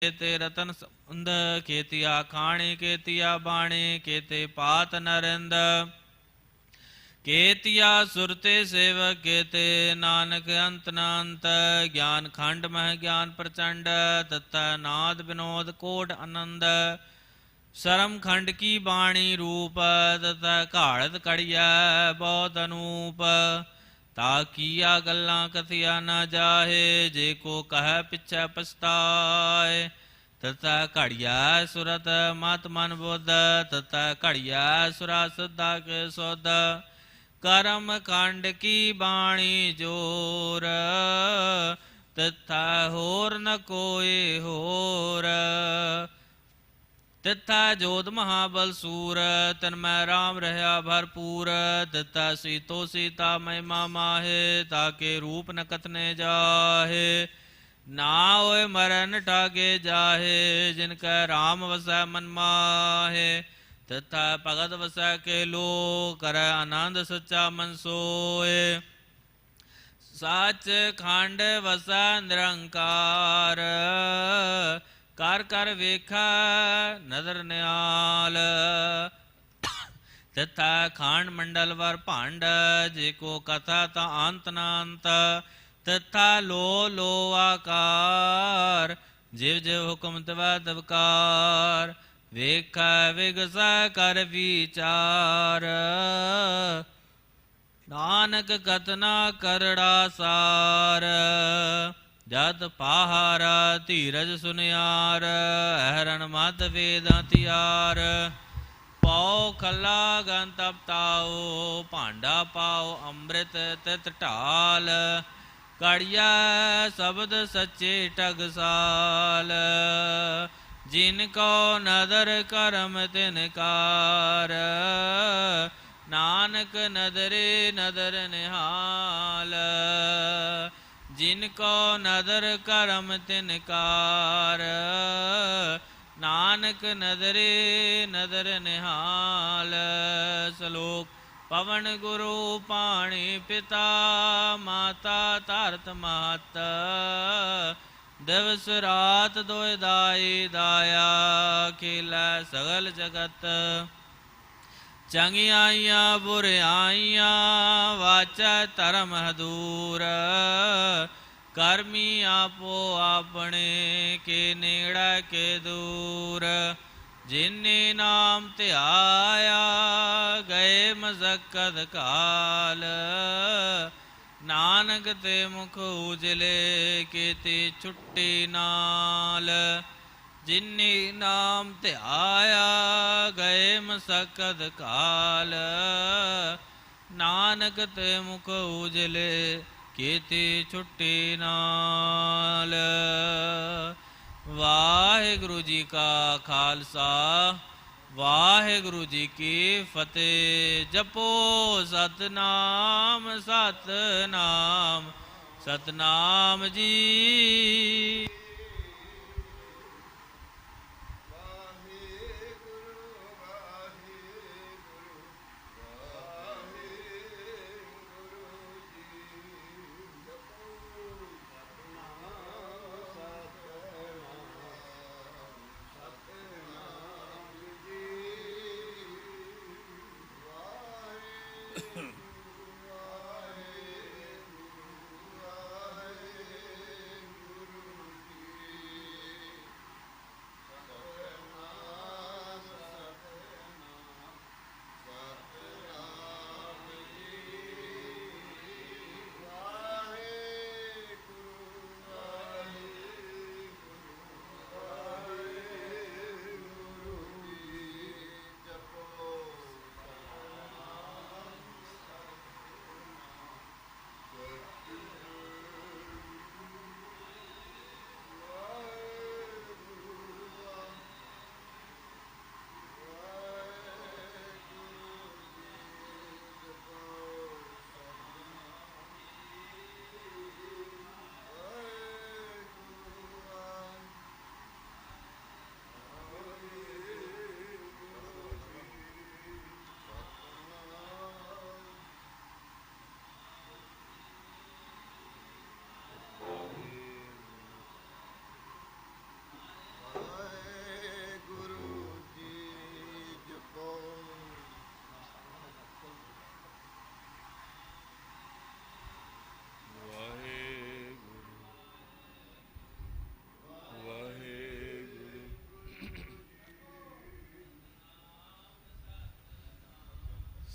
केते रतन समुंद केतिया खाणी केतिया बाणी केते पात नरिंद केतिया सुरते सेवक केते नानक अंत न अंत ज्ञान खंड मह ज्ञान प्रचंड तत्त नाद विनोद कोट आनंद शरम खंड की बाणी रूप तथा घाड़त कड़िया बहुत अनूप ताकिया गल्ला कथिया न जाहे जे को कह पिछा पछताए तथा घड़िया सुरत मत मन बुद्ध तथा घड़िया सुरा सुधा के सुध करम खंड की बाणी जोर तथा होर न कोई होर तिथा जोध महाबल सूर तन्मय राम रहा भरपूर तिथा सीतो सीता महिमा माहे ताके रूप न कथने जाहे ना होए मरन ठाके जाहे जिनका राम वसै मन माहे तथा भगत वसै के लो कर आनंद सच्चा मन सोए सच खंड वसै निरंकार कर कर वेखा नदर नियाल तथा खांड मंडल वर भांड जेको कथा ता अंत न अंत तथा लो लो आकार जिव जिव हुक्म तव तवकार वेखा विगसा कर विचार नानक कतना करड़ा सार जत पहारा धीरज सुनियार हरण मत वेद तियार पाओ खला गन तप ताओ भांडा पाओ अमृत तित ढाल कड़िया शब्द सच्चे टगसाल जिनको नदर करम तिनकार नानक नदरे नदर निहाल जिनको नदर करम तिनकार नानक नदरे नदर निहाल श्लोक पवन गुरु पाणी पिता माता तारत मात दिवस रात दोय दाई दाया खेला सगल जगत चंगियाइया बुरियाइया वाचा धर्म हदूर कर्मी आपो अपने के नेड़ा के दूर जिन्ने नाम ध्याया गए मजक्कत काल नानक ते मुख उजले केते छुट्टी नाल जिन्नी नाम ध्याया गए मसकद काल नानक ते मुख उजले केती छुट्टी नाल वाहिगुरु जी का खालसा वाहिगुरु जी की फतेह जपो सतनाम सतनाम सतनाम जी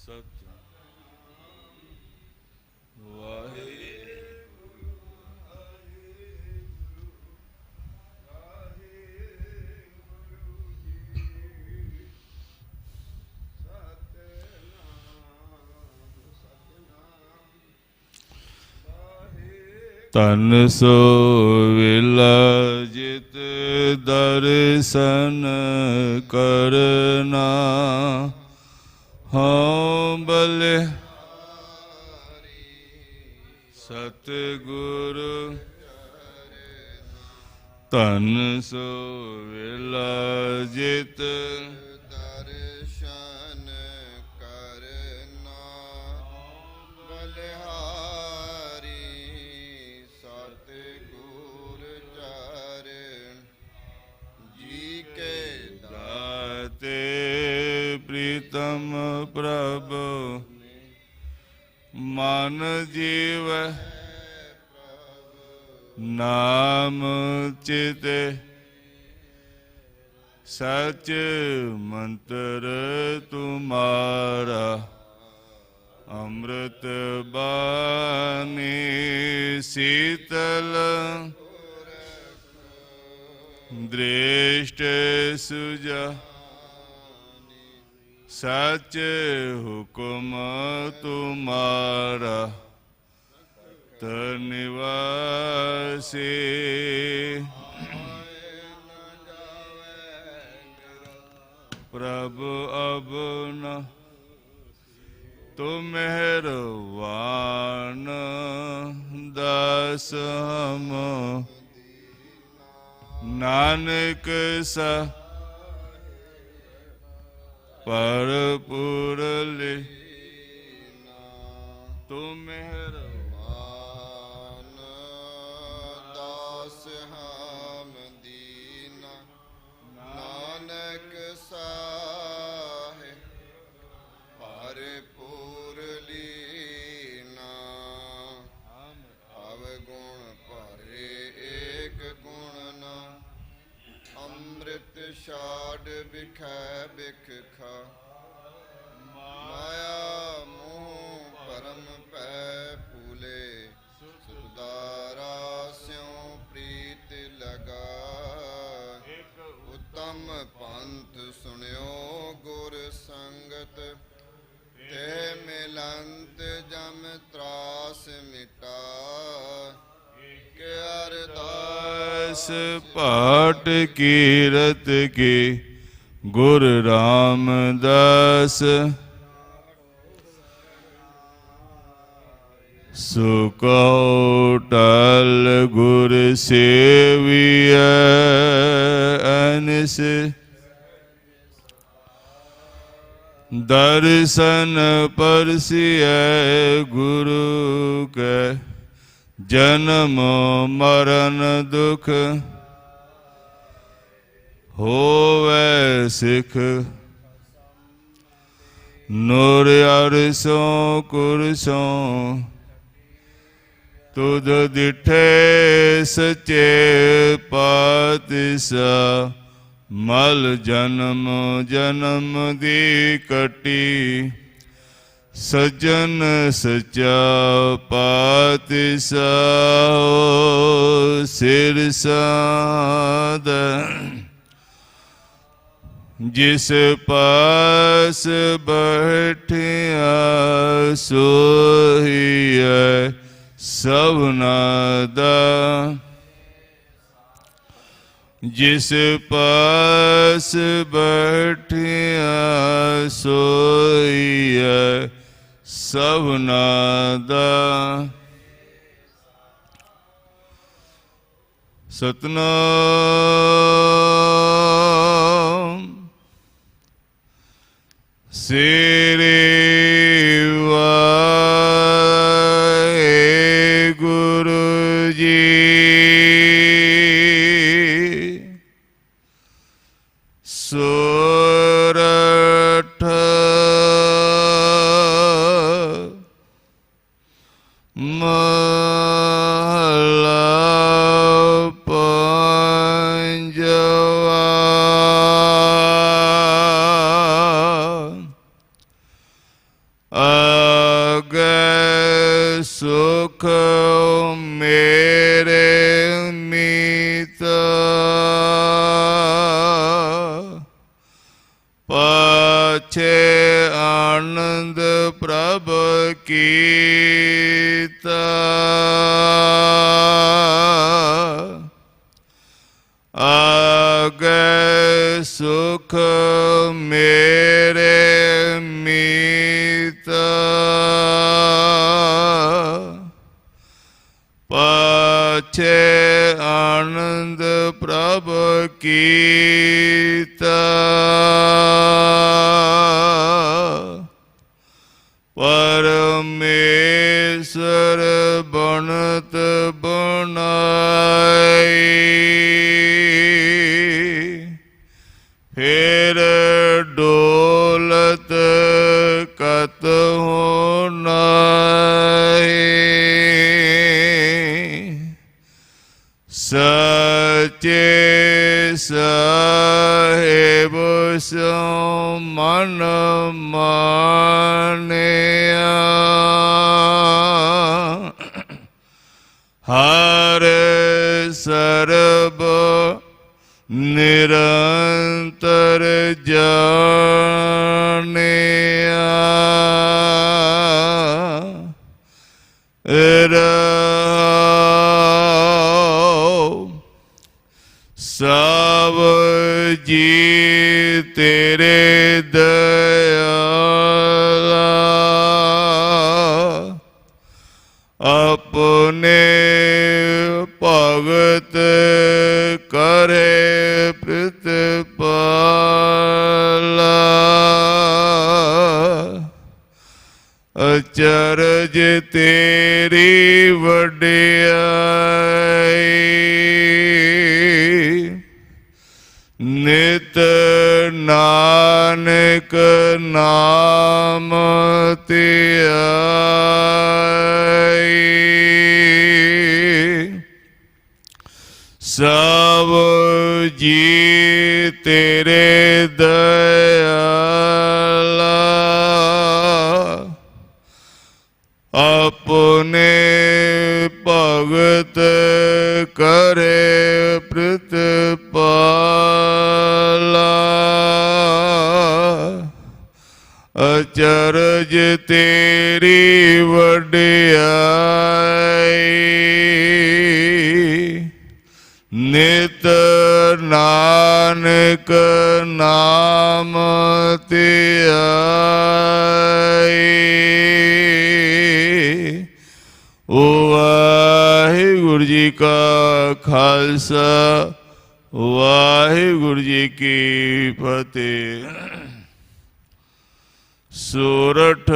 सत वाहे तन सो विलजित दर्शन करना हाँ बले सतगुरु तन सो विलजित दर्शन करना बलिहारी सतगुर चरण जी के दाते प्रीतम प्रभु मन जीव नाम चित सच मंत्र तुम्हारा अमृत बानी शीतल दृष्ट सुजा सच हुकुम तुम्हारा निवासी प्रभु अब न तुम मेहरबान दास हम नानक सा परपुर ले तुम मेहरबान दास हम दीना नानक साहे भरपूर लीना अवगुण भरे एक गुण ना अमृत छाड़ बिखै बिख खा माया मोह परम पै फूले सुखदारा स्यों प्रीत लगा उत्तम पंथ सुनियो गुर संगत ते मिलंत जम त्रास मिटा के अरदास पाठ कीरत की गुरु रामदास सुकौटल गुर सेविय अनस दर्शन परसिय गुरु के जन्म मरण दुख होवे सिख नूर अरसों कुरसों तुध दिठे सचे पातशाह मल जन्म जन्म दी कटी सजन सचा पातशाह सिर साध जिस पास बैठिया सोहिया सबनादा जिस पास बैठिया सोइया सबनादा सतनाम सेरे गुरु जी सोरठ महला पंजवा कीता आगे सुख मेरे मीता पाछे आनंद प्रभ कीता परमेश्वर बनत बनाई फिर डोलत कत हो नाई सचे साहेब सो मन मानिया हर सर्ब निरंतर जानिया सब जी तेरे दयाला अपने भगत करे प्रतिपाला अचरज तेरी वडियाई नित नानक नाम धियाई सब जी तेरे दयाला अपने भगत करे प्रतिपाला अचरज तेरी वडियाई नित नानक नाम धियाई। वाहिगुरु जी का खालसा वाहिगुरु जी की फतेह। सोरठ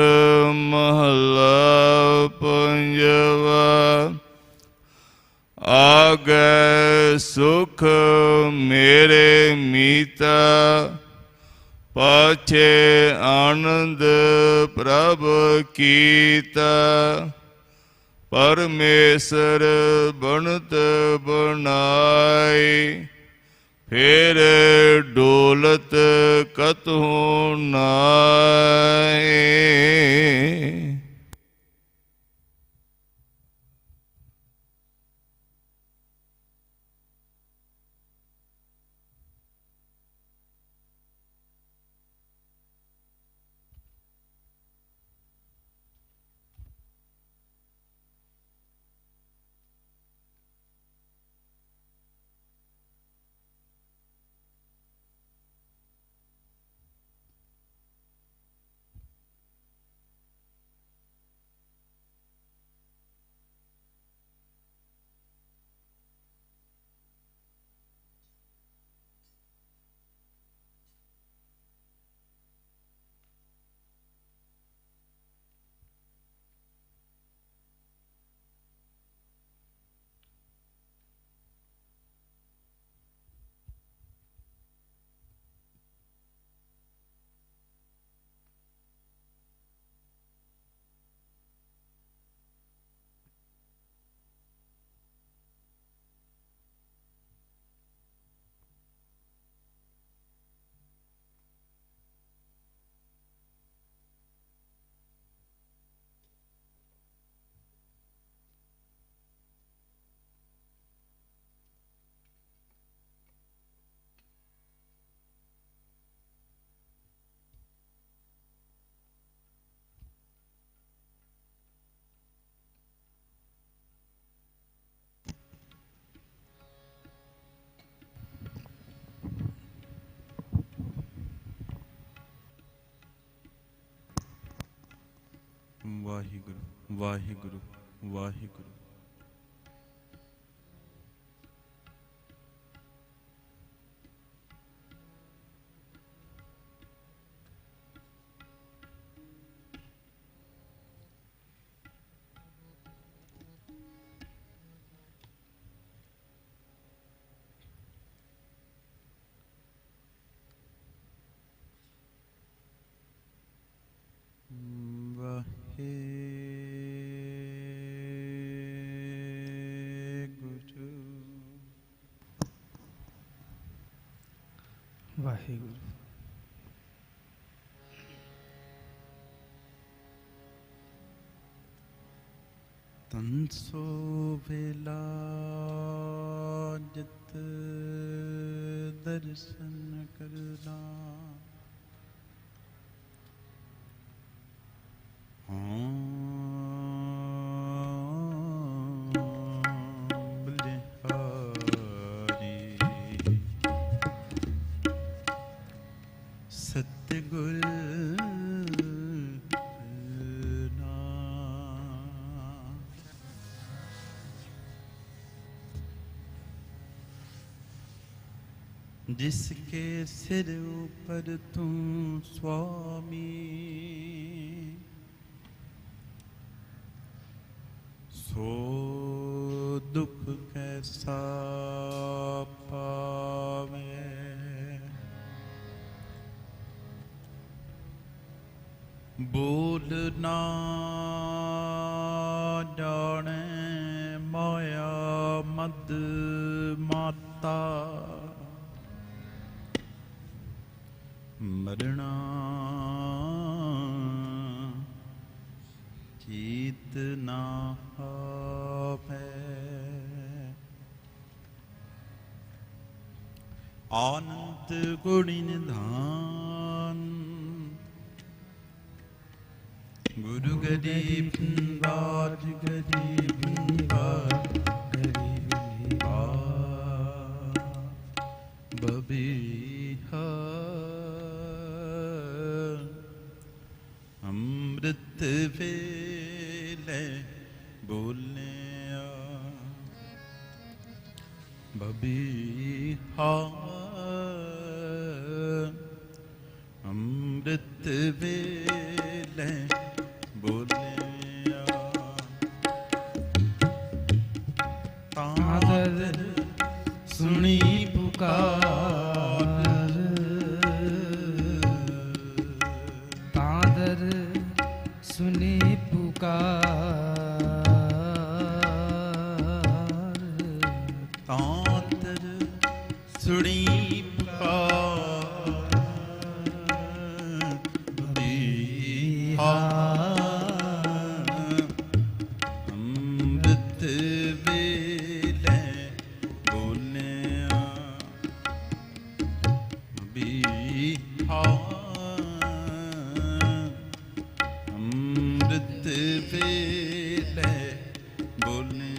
महला पंजवा आगे सुख मेरे मीता पाछे आनंद प्रभ कीता परमेश्वर बनत बनाई फिर डोलत कतहु नाई। ਵਾਹਿਗੁਰੂ ਵਾਹਿਗੁਰੂ। ਵਾਹਿਗੁਰੂ। ਤਨ ਸੋ ਵਿਲਾਜਤ ਦਰਸ਼ਨ ਕਰਨਾ, ਸਤਿਗੁਰ जिसके सिर ऊपर तू स्वामी, सो दुख कैसा पावे। बोलना जाने माया मद माता, मरना चीत ना है। आनंद गुणी निधान, गुरु गरीब राज गरीब बबीहा, अमृत वेले बोले बबीहा, अमृत वेले बोले तादर सुनी पुकार, तादर सुनी पुकार, तादर सुनी पुकार, बिहा अमृत वेले बोले बिहा, अमृत वेले बोले।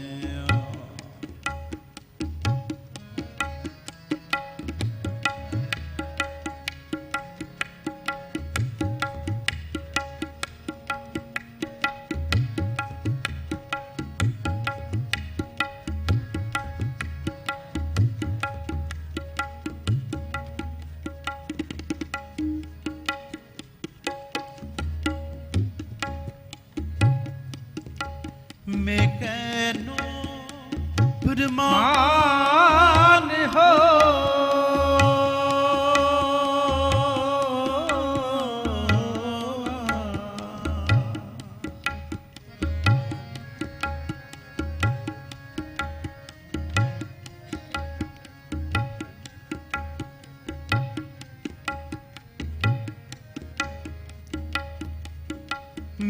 मैं कहनो प्रमाण हो,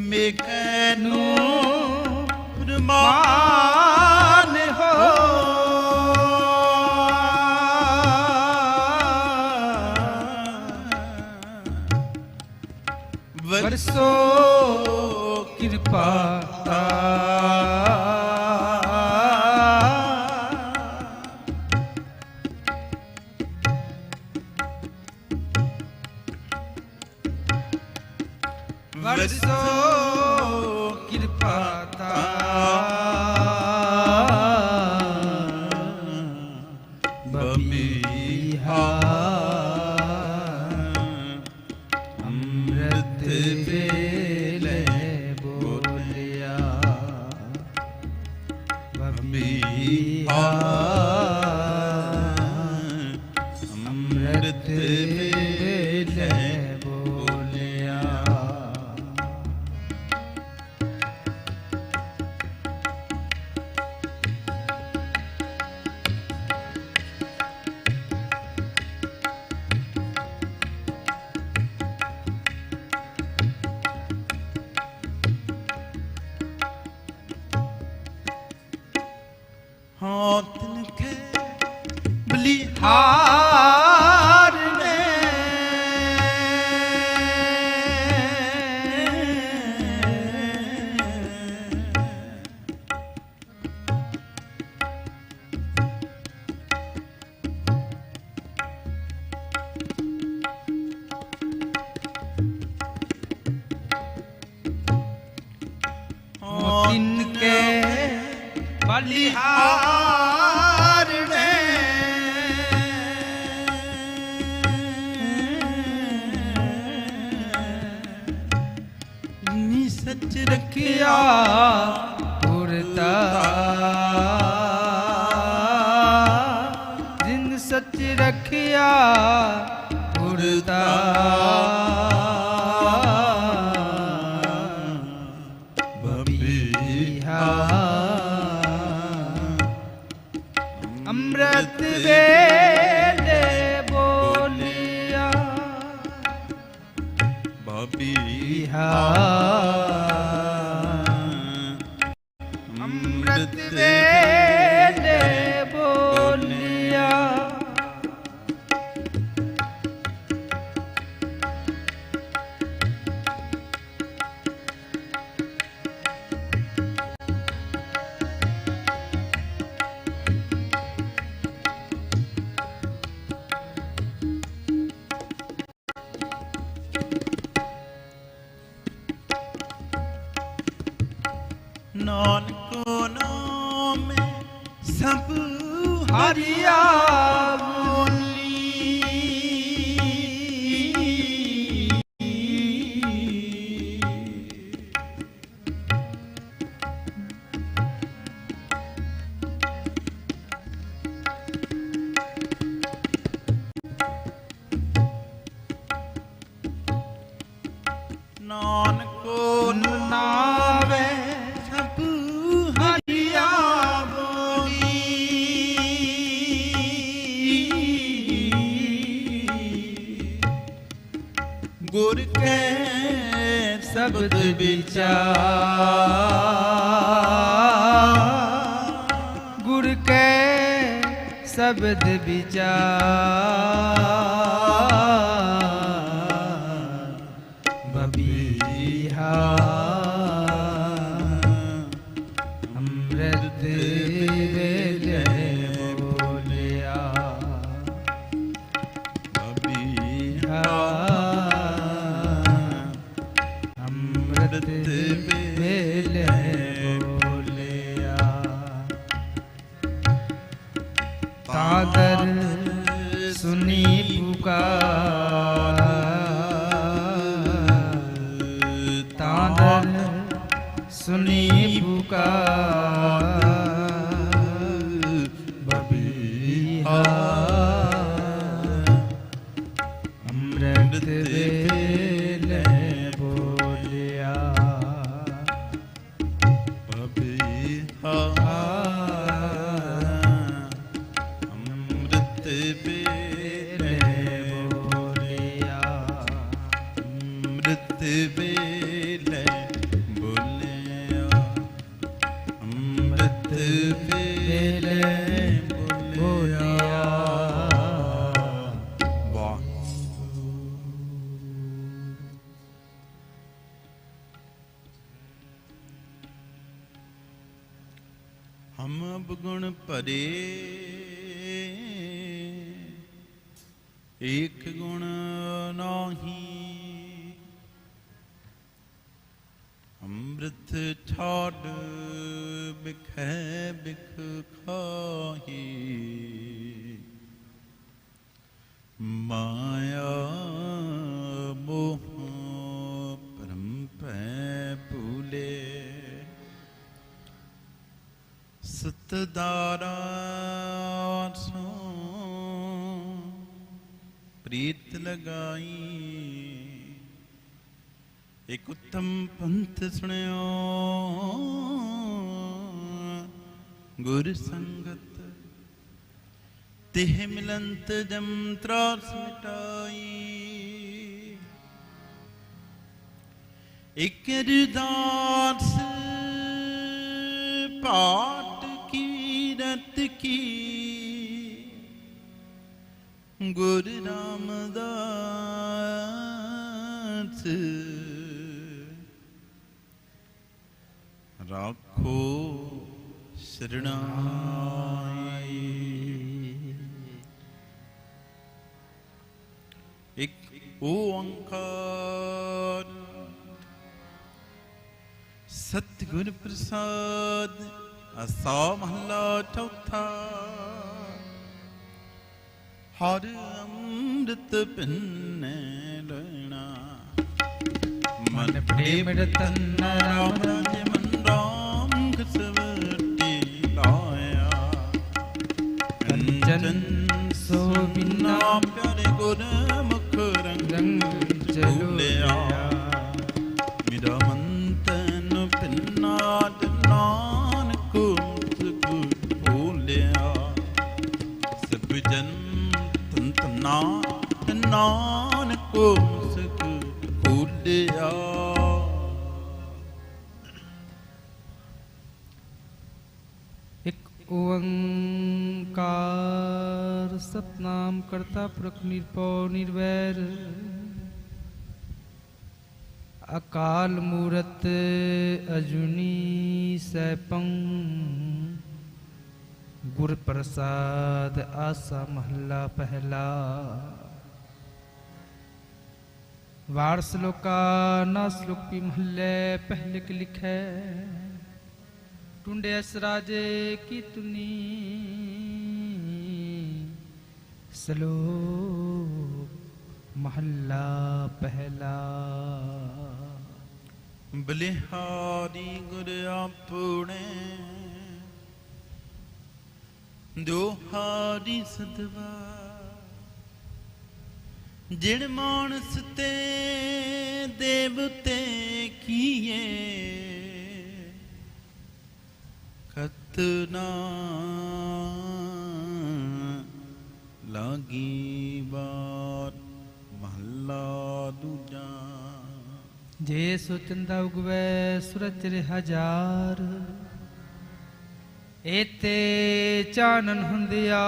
मैं कहनो मान हो, बरसो कृपा बरसो कृपा बलिहारणे नी सच रखिया पुरता जिन सच रखिया पुरता अमृत वेले बोलिया बबिहा अमृत वेले बोलिया नानको नाम सब हरिया नानको नावे सब हरिया गुर के शब्द विचार गुर के शब्द विचार बबिहा अमृत वेले बोलिया बबिहा अमृत वेले बोलिया तादर सुनी पुकार तादर सुनी पुकार बबिहा अमृत वेले बोलिया बबिहा अमृत वेले बोलिया अमृत वेले बोलिया अमृत वेले बोलिया वाह हम अब गुण भरे एक गुण नाही अमृत छाड़ बिखै बिख खाही माया मोह परम पै भूले सतदारा सो प्रीत लगाई एक उत्तम पंथ सुनियो गुर संगत तिह मिलंत जम त्रास मिटाई एक अरदास पाठ की रत की गुरु रामदास राखो शरणाई एक ओंकार सतगुर प्रसाद आसा महला चौथा। हर अमृत पिन्ने लेना मन प्रेम रतन राम राज मन राम घसवटी लाया। कंचन सो बिना प्यारे गुर मुख रंग चलूया। मेरा मन तन पिन्ना नानक मुझको भूलिया। सब जन तन तना नानक मुझको भूलिया। ओंकार सतनाम करता पुरख निरपौ निर्वैर। अकाल मूरत अजुनी सैपं। गुर प्रसाद आसा महला पहला। वार श्लोका ना श्लोक भी महले पहले के लिखे। टूंडे अस राजे की तुनी श्लोक महला पहला। बलिहारी गुर आपने दोहारी सदवा। जिण मानस ते देवते किए खतना लागी बार महला दूजा। जे सुचंदा उगवै सूरज रे हजार। एते चानन हुंदिया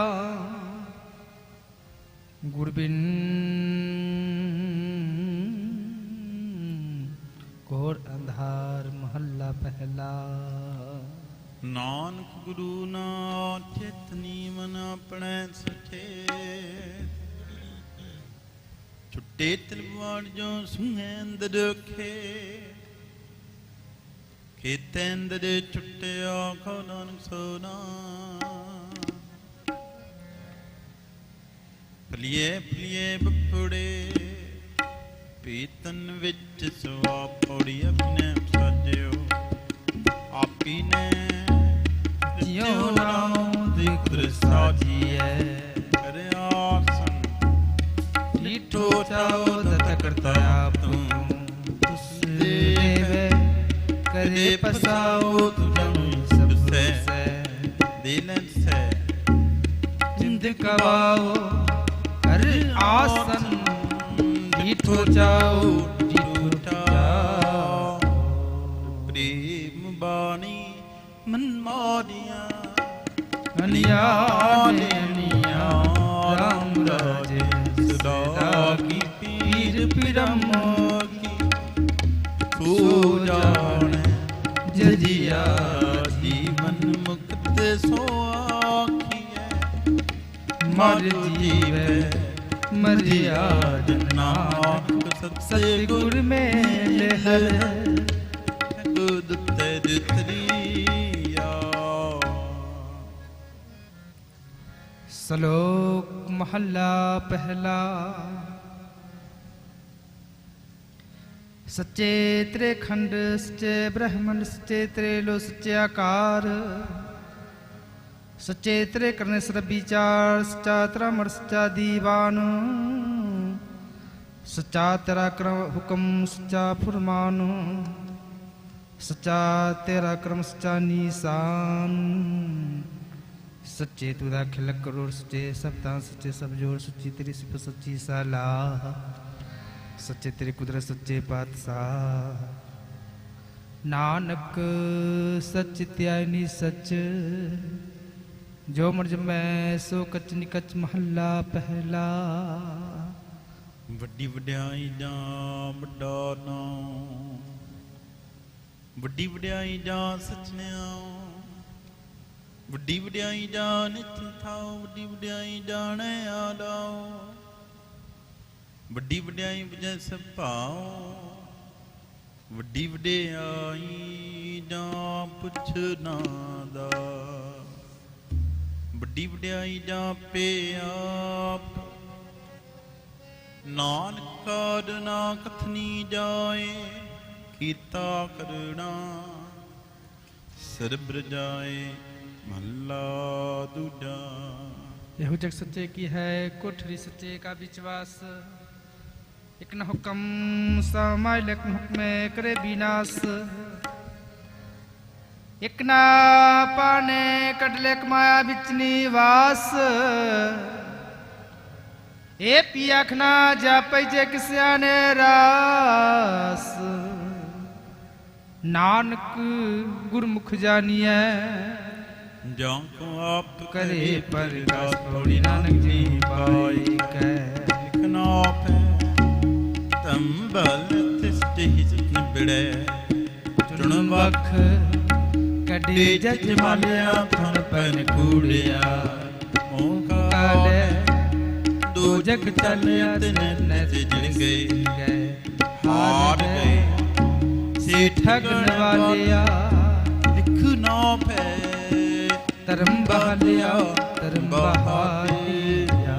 गुरबिन घोर अंधार महला पहला। नानक गुरु ना चेतनी मन अपने सचे। छुट्टे तलवार जो सुहेंद्र रखे। खेतेंद्र छुट्टे आखो नानक सोना। फलिए फलिए बपड़े पीतन विच सवा पौड़ी अपने सजो। आपी ने जियो नाम दिग्र साजिए। करे आसन लीठो चाओ दत्त करता आप तुम। तुस देवे करे पसाओ तुझम सब से। दिलन से जिंद कवाओ हर आसन। लीठो चाओ जीठो प्रेम बानी मन मारिया। अनिया अनिया राम राजे सदा की पीर पिरम की। सो जाने जजिया जीवन मुक्त सो आखिए। मर जीवे मरिया नानक सतगुर में लहर। गुद तेज त्रिया। श्लोक महला पहला। सच्चे त्रे खंड सच्चे ब्रह्मंड सच्चे त्रेलो सच्चे आकार। सच्चे त्रे करने सर विचार। सच्चा त्रमण सच्चा दीवान। सच्चा तेरा क्रम हुक्म सच्चा फुरमान। सच्चा तेरा क्रम सच्चा निशान। सच्चे तू दाखिल करोड़ सच्चे सप्ताह सच्चे सब जोड़। सच्ची तेरी सिफत सच्ची सलाह। सच्चे तेरी कुदरत सच्चे पातशाह। नानक सच त्यानी सच। जो मर्ज मैं सो कच निकच महला पहला। ਵੱਡੀ ਵਡਿਆਈ ਜਾਂ ਵੱਡਾ ਨਾਮ। ਵੱਡੀ ਵਡਿਆਈ ਜਾਂ ਸਚਨਿਆ। ਵੱਡੀ ਵਡਿਆਈ ਜਾਂ ਨਿਤ ਥਾਉ। ਵੱਡੀ ਵਡਿਆਈ ਜਾਣੈ ਆਲਾਓ। ਵੱਡੀ ਵਡਿਆਈ ਬਜੈ ਸਭ ਭਾਉ। ਵੱਡੀ ਵਡਿਆਈ ਜਾਂ ਪੁੱਛਣਾ ਦਾ, ਵੱਡੀ ਵਡਿਆਈ ਜਾਪੇ ਆਪ, ਨਾਨਕ ਕਾਢ ਨਾ ਕਥਨੀ ਜਾਏ, ਕੀਤਾ ਕਰਣਾ ਸਰਬ ਰਜਾਏ। ਮਹੱਲਾ ਦੂਜਾ। ਇਹੋ ਜਗ ਸੱਚੇ ਕੀ ਹੈ, ਕੋਠਰੀ ਸੱਚੇ ਕਾ ਵਿਚਵਾਸ। ਇਕ ਨ ਹੁਕਮ ਸਮਾਇ ਲਕ ਹੁਕਮੇ ਕਰੇ ਬਿਨਾਸ਼। ਇਕ ਨਾ ਪਾਣੇ ਕਟਲੇ ਕਮਾਇਆ ਵਿੱਚ ਨਿਵਾਸ। ਇਹ ਪੀ ਆਖਣਾ ਜਾਪੈ ਜੇ ਕਿਸਿਆ ਨੇ ਰਾਸ। ਨਾਨਕ ਗੁਰਮੁਖ ਜਾਣੀਐ, ਜਾਂ ਕੋ ਆਪ ਕਰੇ ਪ੍ਰਗਾਸ। ਪੌੜੀ ਨਾਨਕ ਜੀ ਪਾਈ ਕੈ ਲਿਖਣਾ ਪੈ, ਤੰਬਲ ਤਿਸਟਿ ਹਿਜਕ ਨਿਬੜੈ। ਚੁਣ ਵਖ ਕੱਢੇ ਜਜ ਮਾਲਿਆ, ਥਣ ਪੈਨ ਕੂੜਿਆ। ਓੰਕਾਰ ਦੋ ਜਗ ਚਲਿਆ, ਤਿਨ ਨਿਤ ਜਿਣ ਗਏ। ਹਾਰ ਗਏ ਸੇ ਠਗਣ ਵਾਲਿਆ, ਲਿਖ ਨਾ ਪੈ। ਧਰਮ ਬਹਾਲਿਆ, ਧਰਮ ਬਹਾਲਿਆ।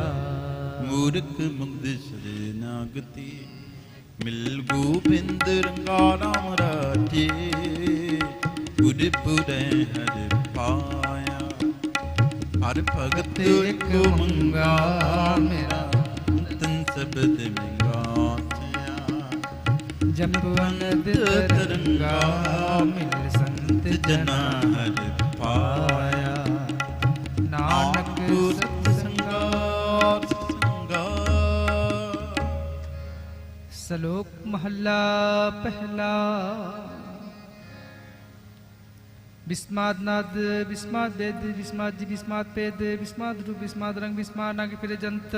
ਮੂਰਖ ਮੁਗਧ ਸ਼ਰਨਾਗਤੀ, ਮਿਲ ਗੋਬਿੰਦ ਰੰਗਾ ਰਾਮ ਰਾਜੇ। ਗੁਰ ਪੁਰੈ ਹਰਿ ਪਾਇਆ, ਹਰ ਭਗਤ ਇੱਕ ਮੰਗਾ। ਮੇਰਾ ਤਨ ਸਬਦ ਮਿੰਗਾ ਥਿਆ। ਜਪਵਨ ਤਰੰਗਾ, ਮਿਲ ਸੰਤ ਜਨਾ ਹਰਿ ਪਾਇਆ। ਨਾਨਕ ਸਤ ਸੰਗਾ ਸੰਗਾ। ਸ਼ਲੋਕ ਮਹੱਲਾ ਪਹਿਲਾ। ਬਿਸਮਾਦ ਨਾਦ ਬਿਸਮਾਦ ਦੇਦ ਬਿਸਮਾਦ ਜੀ ਬਿਸਮਾਦ ਪੇਦ ਬਿਸਮਾਦ ਰੂਪ ਬਿਸਮਾਦ ਰੰਗ ਬਿਸਮਾਦ ਨਾਗ ਫਿਰੇ ਜੰਤ।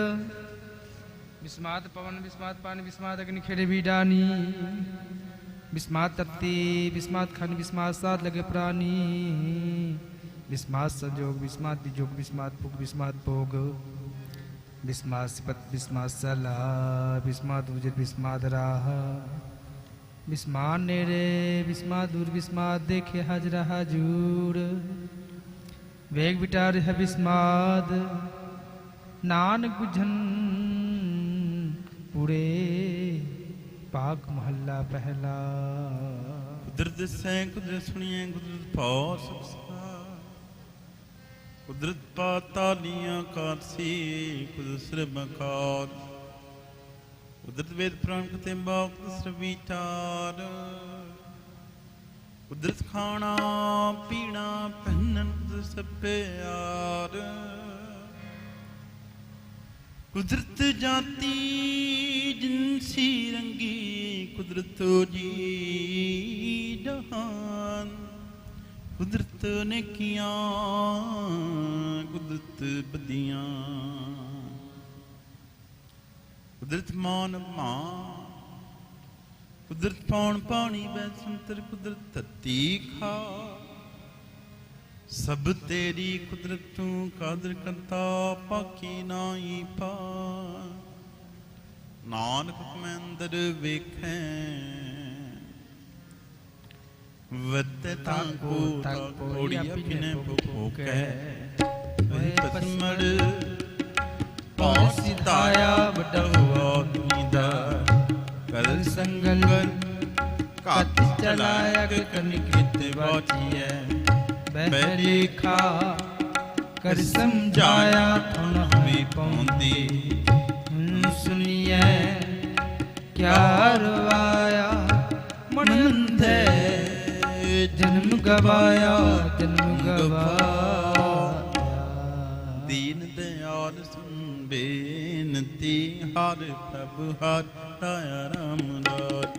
ਬਿਸਮਾਦ ਪਵਨ ਬਿਸਮਾਦ ਪਾਣੀ ਬਿਸਮਾਦ ਅਗਨੀ ਖੇੜੇ ਵੀ ਡਾਨੀ। ਬਿਸਮਾਦ ਤਪਤੀ ਬਿਸਮਾਦ ਖਾਨੀ ਬਿਸਮਾਦ ਸਾਧ ਲਗੇ ਪ੍ਰਾਨੀ। ਬਿਸਮਾਦ ਸੰਜੋਗ ਬਿਸਮਾਦ ਵਿਜੋਗ ਬਿਸਮਾਦ ਭੁਗ ਬਿਸਮਾਦ ਭੋਗ। ਬਿਸਮਾਦ ਸਿਪਤ ਬਿਸਮਾਦ ਸਲਾ ਬਿਸਮਾਦ ਉਜਰ ਬਿਸਮਾਦ ਰਾਹ। ਬਿਸਮਾਦ ਨੇੜੇ ਬਿਸਮਾਦ ਦੂਰ ਬਿਸਮਾਦ ਦੇਖੇ ਹਾਜਰਾ ਹਜੂਰ। ਵੇਗ ਵਿਟਾਰ ਹੈ ਬਿਸਮਾਦ ਨਾਨਕ ਬੁਝਨ ਪੂਰੇ। ਪਾਕ ਮਹੱਲਾ ਪਹਿਲਾ। ਕੁਦਰਤ ਸੈਂ ਕੁਦਰਤ ਸੁਣੀਐ, ਕੁਦਰਤ ਭਾਉ ਸੁਖਸਾ। ਕੁਦਰਤ ਪਾਤਾਲੀਆਂ ਕਾਰਸੀ, ਕੁਦਰਤ ਸਰਬਕਾਰ। ਕੁਦਰਤ ਵੇਦ ਪ੍ਰਾਣ ਕਤੇ ਬਾਕ ਕੁਦਰਤ ਵਿਚਾਰ। ਕੁਦਰਤ ਖਾਣਾ ਪੀਣਾ ਪਹਿਨਣ ਕੁਦਰਤ ਸਭ ਪਿਆਰ। ਕੁਦਰਤ ਜਾਤੀ ਜਿਨਸੀ ਰੰਗੀ, ਕੁਦਰਤ ਜੀ ਜਹਾਨ। ਕੁਦਰਤ ਨੇ ਕੀਆਂ ਕੁਦਰਤ ਬਦੀਆਂ। ਕੁਦਰਤ ਮਾਨ ਮਾਂ, ਕੁਦਰਤ ਪੌਣ ਪਾਣੀ ਬੈ ਸੰਤਰ। ਕੁਦਰਤ ਧਰਤੀ ਖਾ, ਸਭ ਤੇਰੀ ਕੁਦਰਤ ਤੂੰ ਕਾਦਰ ਕਰਤਾ। ਪਾਕੀ ਨਾਹੀ ਪਾ, ਨਾਨਕ ਮੈਂ ਅੰਦਰ ਵੇਖੈ। ਵਤੇ ਤਾਂ ਕੋ ਤਾਂ ਕੋੜੀ ਅਪਨੇ ਭੁਖੋਕੈ। ਵਹਿ ਪਸਮੜ ਪਾਉ ਸਿਤਾਇਆ, ਵੱਡਾ ਹੁਆ ਦੁਨੀ ਦਾ। ਕਰ ਸੰਗਲ ਘਾਤ ਚਲਾਇਆ, ਕਰਨੀ ਕੀਤੇ ਵਾਚੀਐ। ਬਹਿ ਲੇਖਾ ਕਰ ਸਮਝਾਇਆ, ਥੁਨ ਹਮੀ ਪਾਉਂਦੀ। ਹੁਣ ਸੁਣੀਐ ਕਿਆ ਰਵਾਇਆ, ਮਨ ਅੰਧੇ ਜਨਮ ਗਵਾਇਆ। ਜਨਮ ਗਵਾਇਆ। ਦੀਨ ਦਿਆਲ ਸੁਨ ਬੇਨਤੀ, ਹਰ ਪ੍ਰਭ ਹਰ ਰਾਇਆ ਰਾਮ ਰਾਜ।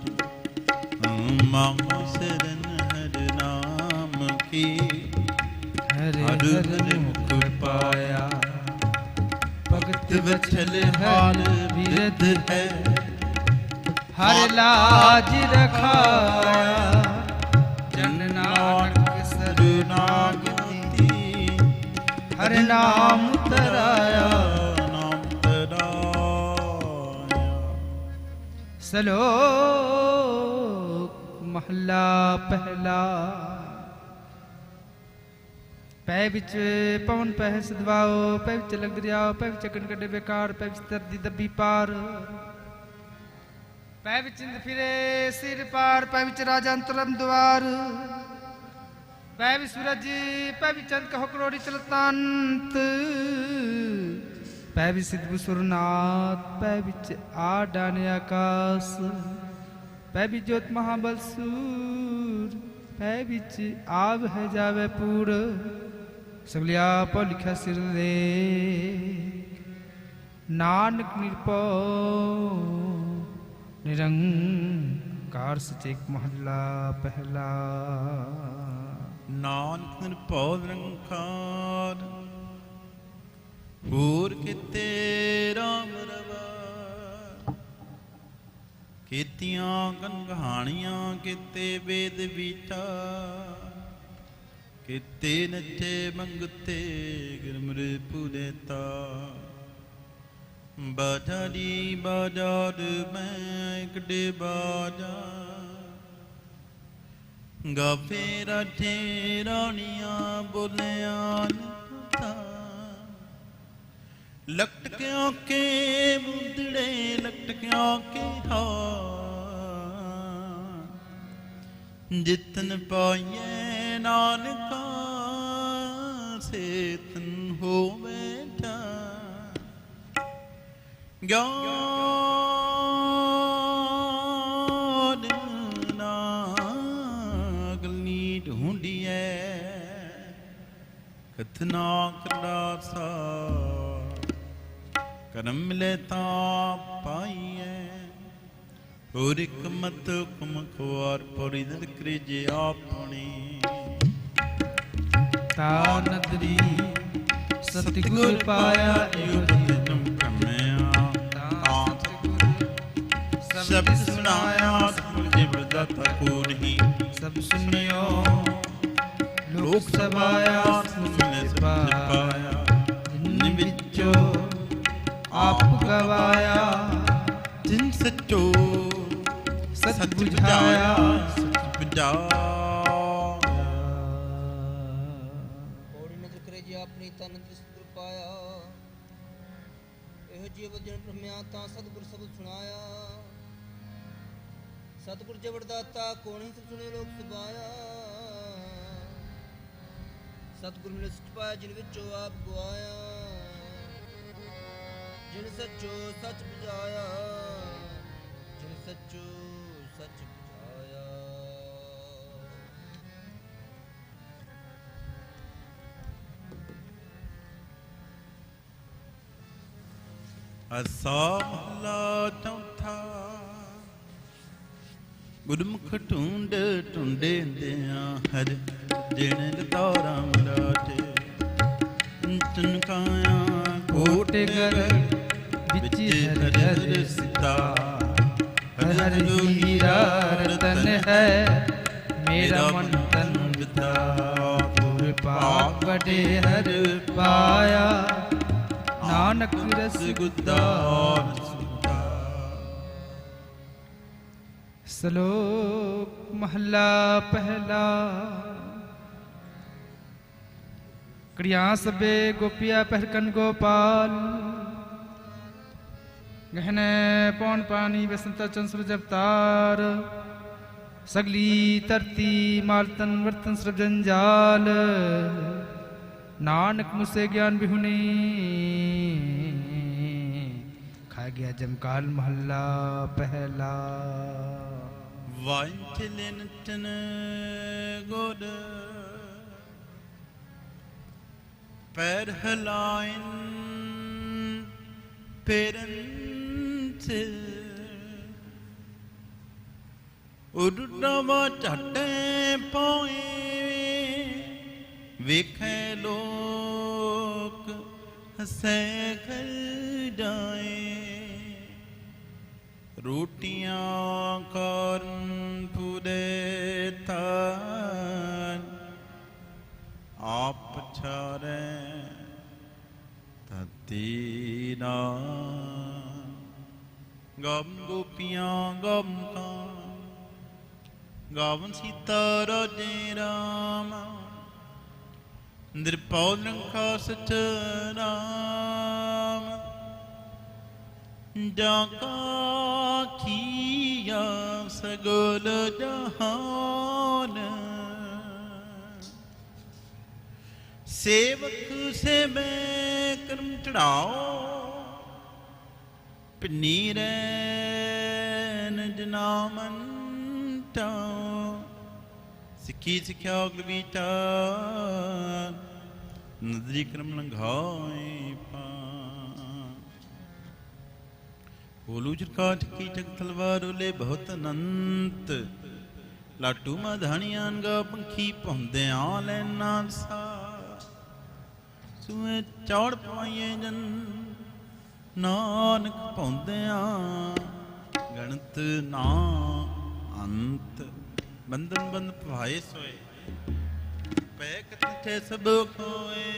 ਮਾਮੋ ਸਰਨ ਹਰ ਨਾਮ ਕੀ, ਹਰ ਹਰ ਮੁਖ ਪਾਇਆ। ਭਗਤ ਵਛਲ ਹਾਲ ਬਿਰਧ ਹੈ, ਹਰ ਲਾਜ ਰਖਾਇਆ। ਜਨ ਨਾਨਕ ਸਰਨਾਗਤੀ, ਹਰ ਨਾਮ ਤਰਾਇਆ। ਨਾਮ ਤਰਾਇਆ। ਸ਼ਲੋਕ महला पहला। पै विच पवन पै सदवाओ, पै विच लग दरियाओ, पै विच अगन कड्डे बेकार, पै विच तरदी दब्बी पार। पै विच इंद फिरे सिर पार, पै विच राजा अंतरम द्वार। पै विच सूरज, पै विच चंद कहो करोड़ी चलतांत। पै विच सिद्ध सुरनाथ, पै विच आडाने आकाश। पै विच ज्योत महाबल सूर, पै विच आव है जावे पूर। सगलिया पौ लिखा सिर रे, नानक निरपौ निरंकार सचेक महला पहला। नानक निरपौ निरंकार, होर किते राम रवा। ਕੀਤੀਆਂ ਕਨ ਕਹਾਣੀਆਂ, ਕੀਤੇ ਵੇਦ ਵਿਚਾਰ। ਕੀਤੇ ਨੱਚੇ ਮੰਗਤੇ ਗੁਰਮੁਰੇ ਪੂਰੇਤਾ। ਬਾਜਾਰੀ ਬਾਜਾਰ ਮੈਂ ਕੱਢੇ ਬਾਜਾ। ਗਾਵੇ ਰਾਜੇ ਰਾਣੀਆਂ ਬੋਲਿਆ ਨਤਾ। ਲਟਕਿਆਂ ਕੇ ਮੁੰਦੜੇ, ਲਟਕਿਆਂ ਕੇ ਹਾਰ। ਜਿਤਨ ਪਾਈਏ ਨਾਨਕਾ, ਸੇਤਨ ਹੋਵੇ ਜਾਨ। ਗਿਆਨ ਨਾਗਲੀ ਢੂੰਡੀਐ, ਕਥਨਾ ਕਰਦਾਸਾ। ਕਰਮ ਮਿਲੇ ਤਾਂ ਪਾਈਐ, ਹੋਰ ਇੱਕ ਮਤ ਹੁਕਮ ਖੁਆਰ ਪੌੜੀ ਦਿਲ ਕਰੀਜੇ ਆਪਣੀ। ਤਾ ਨਦਰੀ ਸਤਿਗੁਰ ਪਾਇਆ, ਇਹੋ ਜਨਮ ਕਮਿਆ। ਤਾਂ ਸਭ ਸੁਣਾਇਆ, ਸਭ ਜਿਵ ਦਾਤਾ ਕੋ ਨਹੀਂ। ਸਭ ਸੁਨਿਓ ਲੋਕ ਸਭਾਇਆ, ਸੁਨੇ ਪਾਇਆ। ਜਿਨ ਵਿੱਚੋਂ आप गवाया, जिन सच्चो सच बुझाया, सच बुझाया। ਔੜੀ ਨਦਰ ਕਰੇ ਜੇ ਆਪਣੀ ਤਨ ਦ੍ਰਿਸ਼ਟ ਪਾਇਆ। ਇਹੋ ਜੀਵ ਜਨ ਬ੍ਰਹਮਿਆ ਤਾਂ ਸਤਿਗੁਰ ਸ਼ਬਦ ਸੁਣਾਇਆ। ਸਤਿਗੁਰ ਜਬਰਦਾਤਾ ਕੋਣ ਹੀ ਸੁਣੇ ਲੋਕ ਸੁਭਾਇਆ। ਸਤਿਗੁਰ ਮਿਲੇ ਸਚ ਪਾਇਆ, ਜਿਨ ਵਿੱਚੋਂ ਆਪ ਗਵਾਇਆ। ਜਿਨ ਸੱਚੋ ਸੱਚ ਬੁਝਾਇਆ, ਜਿਨ ਸੱਚੋ ਸੱਚ ਬੁਝਾਇਆ। ਅਸਾ ਮਹਲਾ ਚੌਥਾ। ਗੁਰਮੁਖ ਢੂੰਡ ਢੂੰਡੇਂਦਿਆਂ ਹਰ ਜਿਣ ਲਤਾ ਰਾਮ ਰਾਜੇ। ਚਨਕਾਇਆ ਕੋਟੇ ਗਰ ਵਿੱਚ ਹਰਿ ਹਰਿ ਸਿਤਾ। ਹਰਿ ਹਰਿ ਹੀਰਾ ਰਤਨ ਹੈ, ਮੇਰਾ ਮਨ ਤਨ ਵਿਦਾ। ਗੁਰ ਪਾਪ ਵਡੇ ਹਰ ਪਾਇਆ, ਨਾਨਕ ਰਸ ਗੁੱਦਾ। ਸ਼ਲੋਕ ਮਹਲਾ ਪਹਿਲਾ। ਕੜੀਆਂ ਸਭੇ ਗੋਪੀਆ ਪਹਿਰਕਨ ਗੋਪਾਲ। ਗਹਿਨੇ ਪੌਣ ਪਾਣੀ ਬਸੰਤਾ ਚੰਸਰ ਜਪਤਾਰ। ਸਗਲੀ ਧਰਤੀ ਮਾਲਤਨ ਵਰਤਨ ਸਰਬ ਜੰਜਾਲ। ਨਾਨਕ ਮੁਸੇ ਗਿਆਨ ਬਿਹੁਨੀ, ਖਾ ਗਿਆ ਜਮਕਾਲ ਮਹੱਲਾ ਪਹਿਲਾ। ਵਾਂਝਲੇ ਨਟਨ ਗੋਡ, ਪੈਰ ਹਿਲਾਇਨ ਫੇਰਨ ਚ। ਉਡਵਾ ਝਾਟੇ ਪਾਏ, ਵੇਖੇ ਲੋਕ ਹੱਸੇ ਘਰ ਜਾਏ। ਰੋਟੀਆਂ ਕਰਨ ਪੂਰੇ ਥਾਨ, ਆਪ ਪਛਾਰੇ ਤਤੀ ਨਾ। ਗਮ ਗੋਪੀਆਂ ਗਮ ਕਾ, ਗਾਵਨ ਸੀਤਾ ਰਾਜੇ ਰਾਮ ਨਿਰਭਉ ਨਿਰੰਕਾਰ ਸਚ ਨਾਮ ਜਾਂ ਕਾ ਕੀਆ ਸਗਲ ਜਹਾਨ सेवक से मैं कर्म चढ़ाओ पनीर नजनामन सिक्खी सिक्ख्या अगल विचार नदरी कर्म लंघाए बोलू चरकाठ की जग तलवार ले बहुत अनंत लाटू माधानियान गा पंखी पौंदे आ लैना सा सुए चौड़ पाइए जन नानक पौंदिया गणत ना अंत बंधन बंध भाए सोए पै कथे सब खोए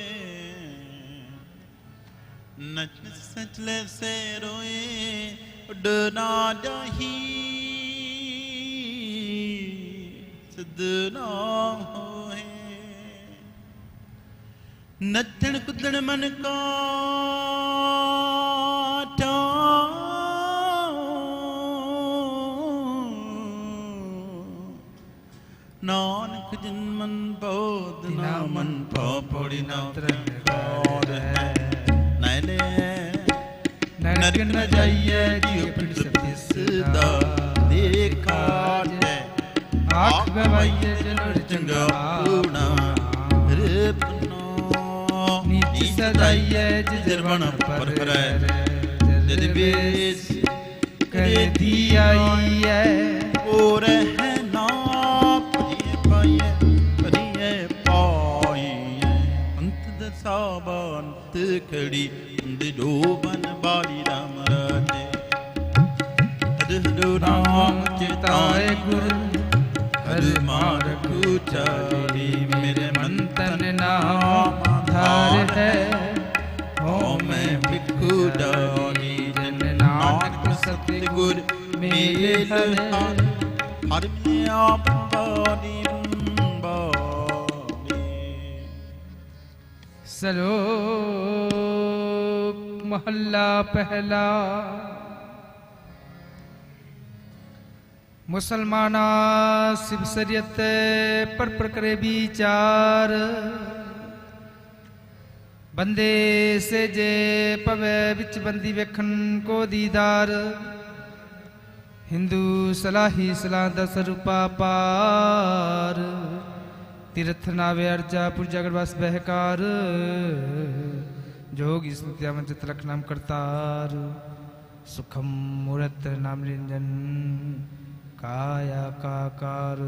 नच सचले से रोए उड ना जाही सिद्ध ना होए नचण कुदण मन का नानक जिन मन बोध ना मन पौड़ी ना त्रैकार है नैले नरक न जाइए जियो पिट सदा देखा है आँख गवाइए जनर चंगा पूर्णा रिपना नीति सदाइए जिजरवण पर है जद बेस करे दी आई है और है ना पाइए परिए पाइए अंत दसाबंत खड़ी दिलो बन बाली राम राजे हर राम चिताए गुरु हर मार कुचारी मेरे मन तन नाम धार है हो मैं भिक्खु डाली जन नानक सतगुर मेरे हर हर में आप बारी श्लोक महला पहला। मुसलमाना शिव शरीयत पर करे विचार बंदे से जे पवे विच बंदी वेखन को दीदार हिंदू सलाही सलाह दस रूपा पार तीर्थ नावे अर्जा पूजा गरवास बहकार जोगी स्मृत्या मंचित लख नाम करतार सुखम मूर्त नाम निरंजन काया काकार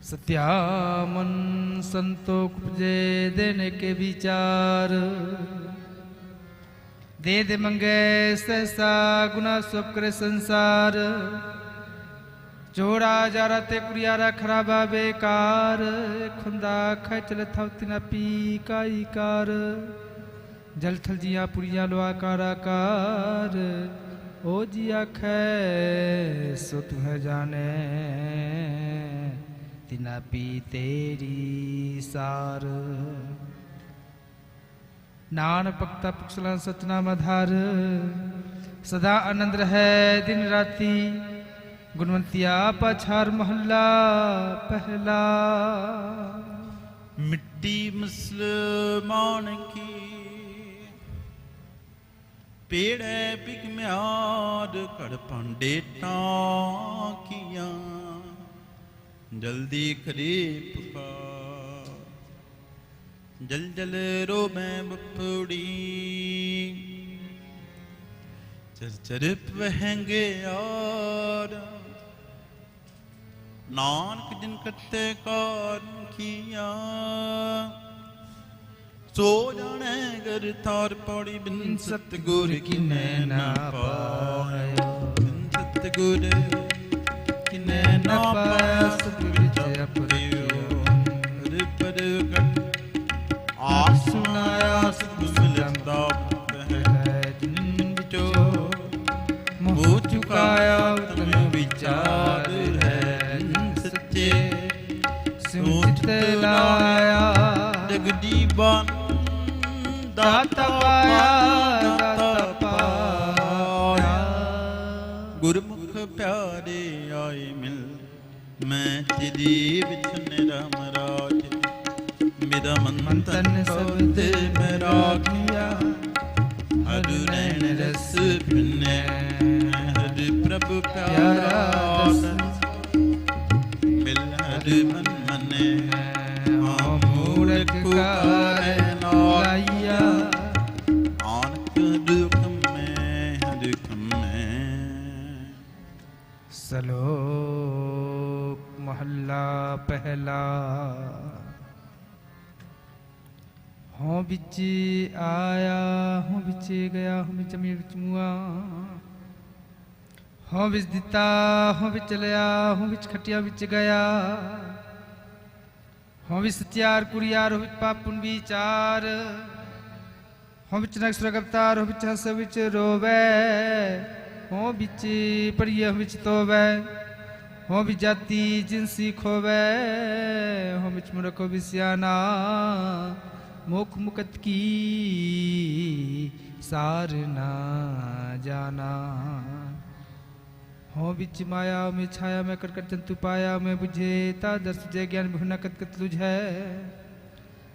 सत्यामन संतोष उपजे देने के विचार दे दे मंगे सहसा गुना सब करे संसार जोड़ा जारा ते कुड़ियारा खराबा बेकार खुंदा खचल थवतिना पी काई कार जल थल जिया पुड़िया लो आकार ओ जिया खे सो तुम्हें जाने तिना पी तेरी सार नान पक्ता पुक्षला सतनाम आधार सदा आनंद रहे दिन राती गुणवंतिया पछार महला पहला। मिट्टी मुसलमान की पेड़े पिघम्यार कड़ पांडे टाकिया जल्दी करे पुकार जल जल रो मैं बपड़ी चर चर बहेंगे यार नानक जिन करते कार किया सो जाने गर थार पौड़ी बिन सतगुर की नैना पाया बिन सतगुर की नैना पाया सतगुर पर गट आस सुनाया सतगुर मिलता है जिन बिचो मुँह चुकाया तन विचार प्यारे आए मिल, मैं तेरी विच निरम राज। मेरा मन तन शब्द में राख लिया, हर नैन रस पिने, हर प्रभु प्यारा मिल, हर मन मने। मूर्ख लाइया, आनक दुख में दुख में। श्लोक महला पहला। हों बिच आया, हों बिच गया, हों बिच अमीर बिच मुआ। हों बिच दिता, हों बिच लिया, हों बिच खटिया बिच गया। हों बिच सत्यार कुड़ियार, हों बिच पापुन विचार। हों बिच नक्स अवतार, हों बिच हंस बिच रोवे। हों बिच पढ़िए, हों बिच तोवे। हों बिच जाति जिनसी खोवे। हों बिच मूर्ख, हों बिच सियाना। मुख मुकत की सार ना जाना। हों बिच माया में छाया में करकट जंतु पाया में बुझे। ता दर्श जय ज्ञान बिहुना कत लुझै।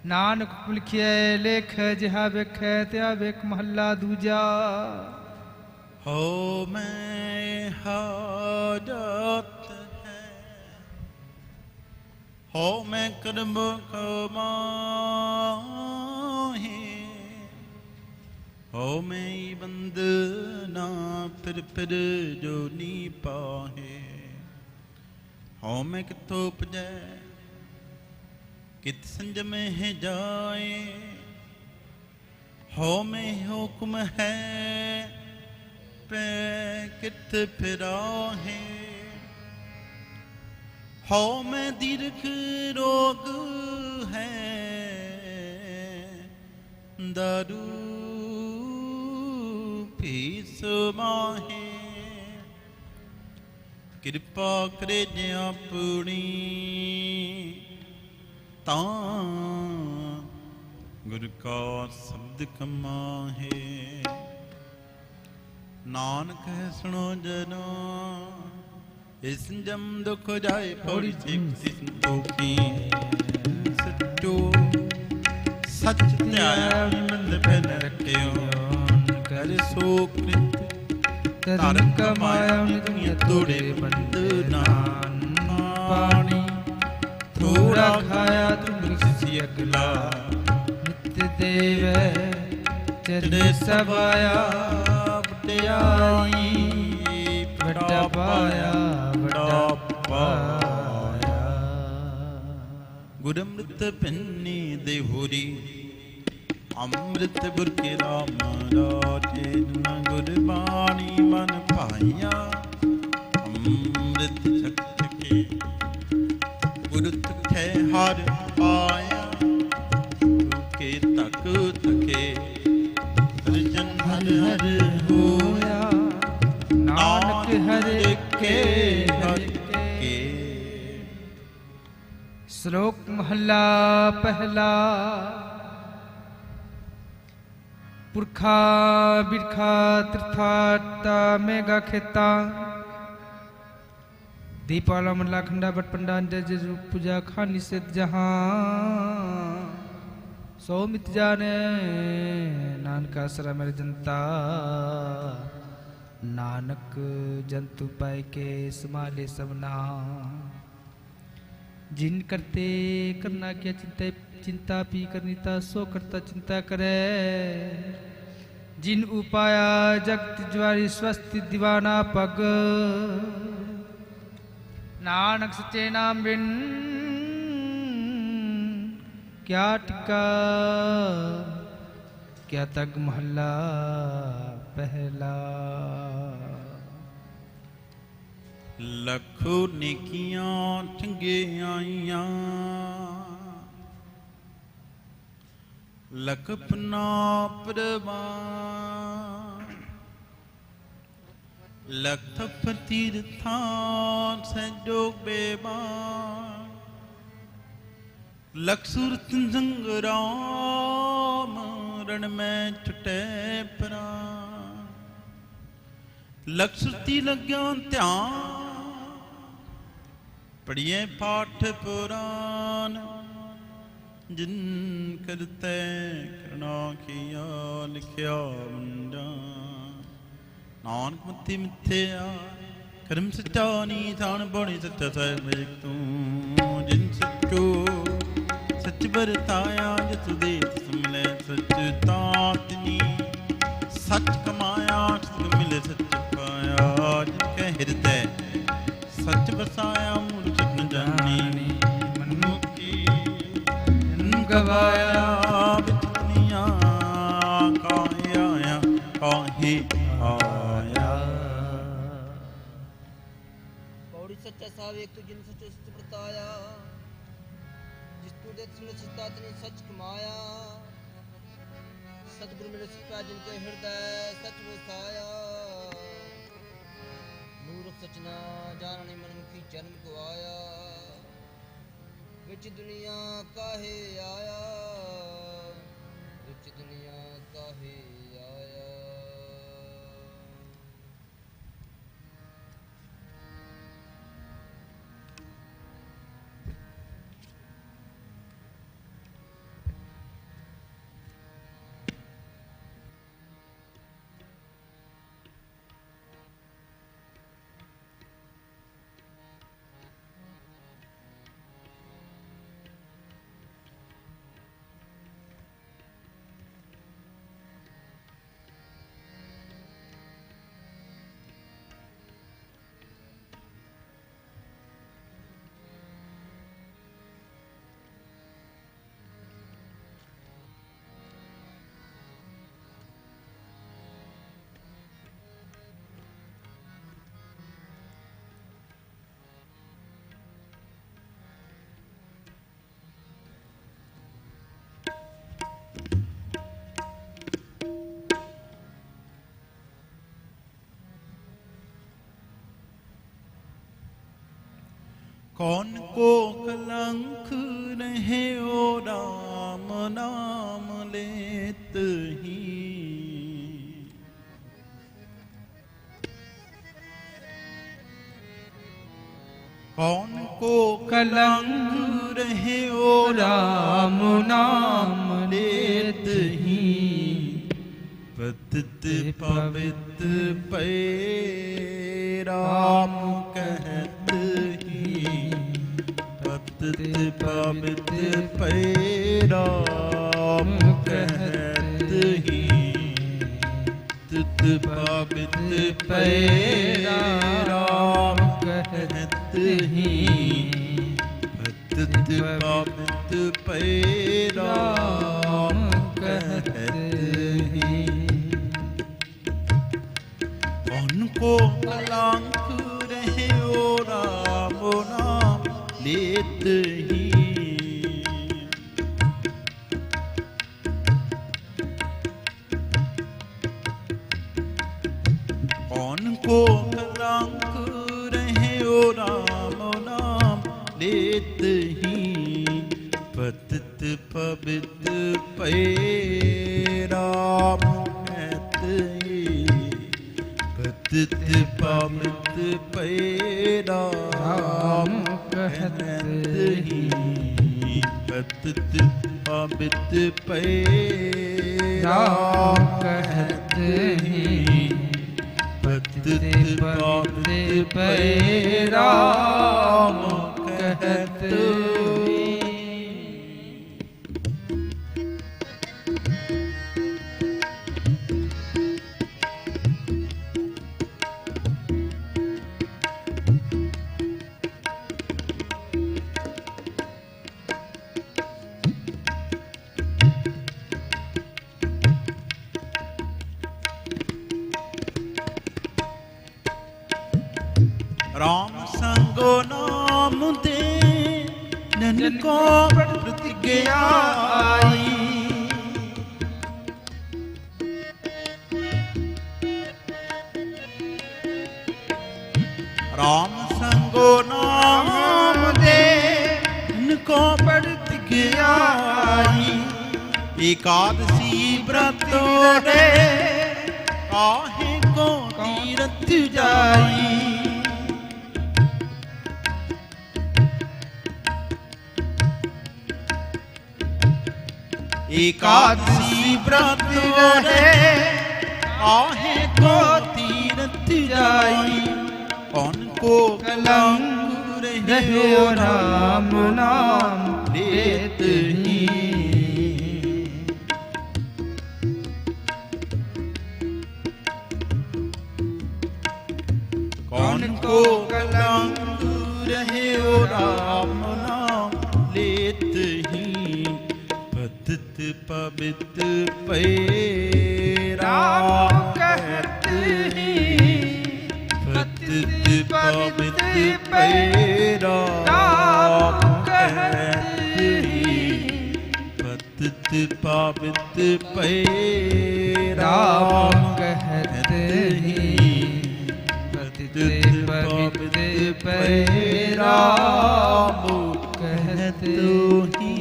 नानक लिखिए लेख जिहा बेख त्या बेख महला दूजा। हो मैं हाजत है, हो मैं कर्म कमाहे। हो मैं बंदना फिर जो नी पाहे। हो मैं कितो उपजै, कित संजम है जाए। हो मैं हुक्म है, पे कित फिराहे। हो मैं दीर्घ रोग है, दारू पीस माहे। कृपा करे जे अपनी, तां गुर का शब्द कमाहे। नानक है सुनो जनो, इस जम दुख जाए पौड़ी सिख संतोखी। सच्चो सच त्याया मंद फिर रखियो, कर सो कृत धर्म कमाया। दुनिया तोड़े बंद नान पानी, थोड़ा खाया तुम किसी अगला। नित्य देव चरण सवाया, बटियाई बड़ा पाया, बड़ा पाया। गुरमृत पिन्नी देहुरी, अमृत गुर के राम राजे। न गुरबाणी मन पाया, अमृत छक के गुरु तुखे हर पाया। के तक थके हरिजन हर हर होया। नानक हर के हर के। श्लोक महला पहला। पुरखा बिरखा तीर्थाटा मेगा खेता। दीपाला मंडला खंडा बट पंडान जज पूजा खानी से जहां। सौमित जाने नानका सरा मेरे जनता। नानक जंतु पाए के समाले सबना। जिन करते करना क्या चिंता चिंता पी करनीता, सो करता चिंता करे। जिन उपाया जगत ज्वारी स्वस्थ दीवाना पग। नानक सच्चे नाम बिन क्या टिका, क्या तग महला पहला। लखो नेकियां ठंगे आइयां, लख अपना प्रवान। लख तीर्थां संजोग बेबान। लख सुरत संग्राम रण में छुटे प्राण। ਲਖ ਸੁਰਤੀ ਲੱਗਿਆ ਧਿਆਨ ਪੜੀਏ ਪਾਠ ਪੁਰਾਨ ਜਿਨ ਕਰਤੇ ਕਰਨਾ ਕੀਆ ਲਿਖਿਆ ਵੰਡਾ ਨਾਨਕ ਮੱਥੀ ਮਿੱਥਿਆ ਕਰਮ ਸੱਚਾ ਨੀ ਥਾਨ ਬੋਣੀ ਸੱਚਾ ਸਾਹਿਬ ਮੇਕ ਤੂੰ ਜਿਨ ਸੱਚੋ ਸੱਚ ਵਰਤਾਇਆ ਜਿਸ ਦੇ ਸਮਲੇ ਸੱਚ ਤਾਤਨੀ ਸੱਚ ਕਮਾਇਆ ਜਿਸ ਮਿਲੇ ਸੱਚ ਪਾਇਆ ਜਿਸ ਕੈ ਹਿਰਦੈ ਸੱਚ ਵਸਾਇਆ ਮੂਲ ਸੱਚ ਨ ਜਾਣੀ ਮਨੁੱਖੀ ਜਨ ਗਵਾਇਆ ਵਿੱਚ ਦੁਨੀਆ ਕਾਹੇ ਆਇਆ ਕਾਹੇ ਆਇਆ। पौड़ी सच्चा साव एक तू जिन सच्चो सच बरताया जिस तू दे तुमने सच्चा तने सच कमाया सतगुरु मेरे सच्चा जिनके हृदय सच वसाया नूर सचना जानने मन की जन्म को आया विच दुनिया काहे आया विच दुनिया काहे आया। कौन को कलंक रहे ओ राम नाम लेत ही कौन को कलंक रहे ओ राम नाम लेत ही पतित पवित पे राम कहत ही पतित पवित पे राम कहत ही तित पवित पे राम कहत ही पतित पवित पे राम कहत ही। कौन को कलंक रहे ओ राम नाम लेत ही कौन को कलंक रहे ओ राम नाम लेत ही पतित पवित पे राम कहत ही पतित पवित पे राम कहत ही पतित पवित पे राम कहत ही पतित पवित पे राम कहत ही। राम संगो नाम दे नन को प्रतिज्ञा आई राम संगो नाम दे नन को प्रतिज्ञा आई एकादशी व्रत रे काहे को तीरथ जाई। एकादशी व्रत रहे आहे को तीरथ जाई। कौन को कलंक रहे राम नाम लेत ही। कौन को कलंक रहे राम नाम लेत ही। पतित पवित्र पे राम कहत ही। पतित पवित्र पे राम कहत ही। पतित पवित्र पे राम कहत ही। पतित पवित्र पे राम कहत ही।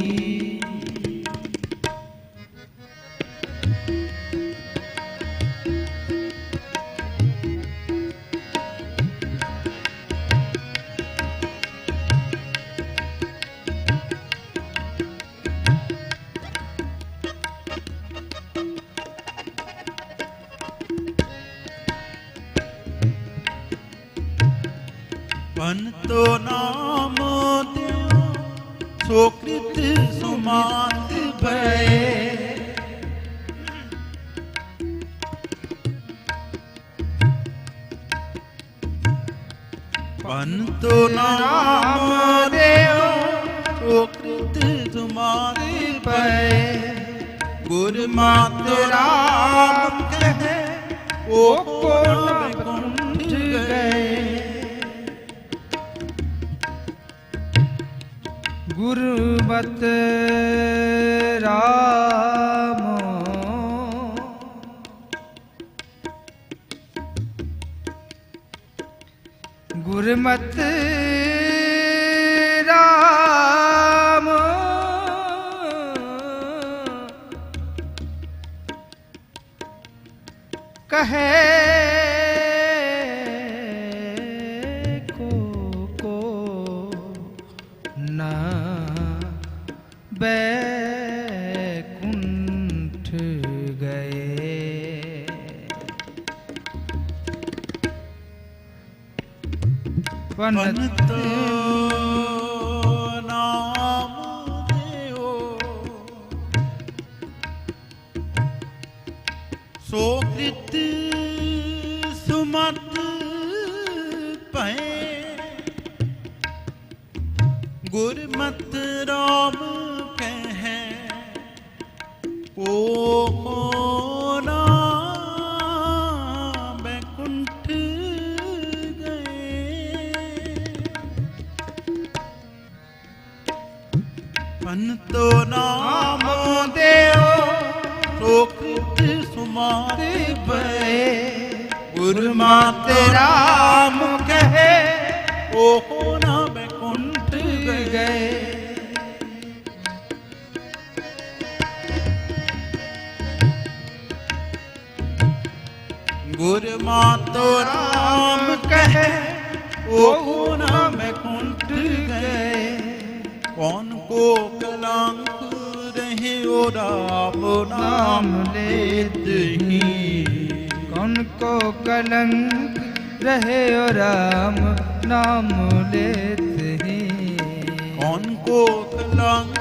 पंतो नाम दियो सोकृत सुमात भय। पंतो नाम दियो सोकृत सुमात भय। गुरु मात राम कहे ओ वैकुंठ गए। गुरुमत राम गुरुमत राम कहे बैकुंठ गए। पंतो नाम देओ सोकृत सुमत पै। गुरमत राम कहे ओ ना बैकुंठ गए। पंतो नाम देओ सोकृत सुमात भय। गुरुमत राम कहे ओ ना बैकुंठ गए। गुरु मातो राम कहे ओ ना बैकुंठ गए। कौन को कलंक रहे ओ राम नाम लेत ही। कौन को कलंक रहे ओ राम नाम लेत ही। कौन को कलंक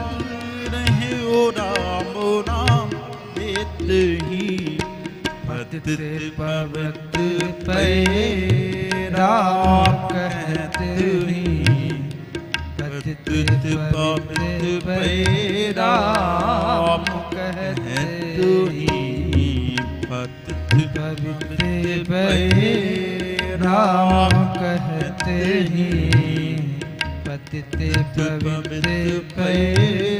रहे ओ राम नाम लेत ही। पतित पवित्र पे राम कहत ही। पतित पवित्र पे राम कहत ही। पतित पवित्र पे राम कहत ही। पतित पवित्र पे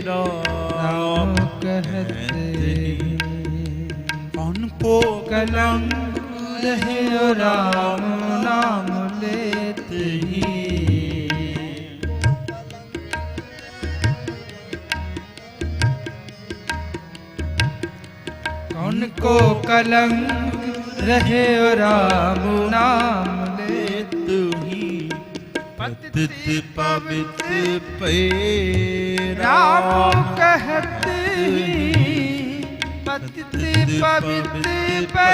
राम कहत ही। कौन को कलंक रहे राम नाम लेत ही। कौन को कलंक रहे और राम नाम ले तू ही पतित पवित पे राम कहत ही पतित पवित पे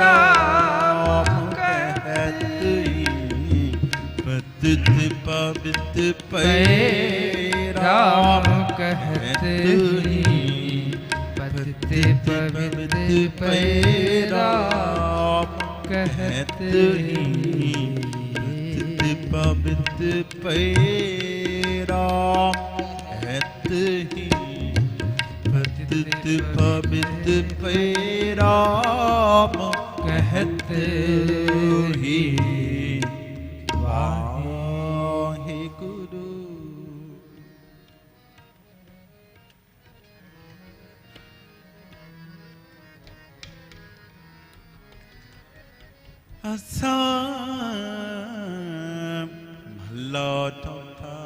राम कहत ही पतित पवित पे राम कहत ही पतित पवित पे राम कहत ही पवित पे राम कहत ही पतित पवित पे राम कहत ही वाहे गुरु। असा महला चौथा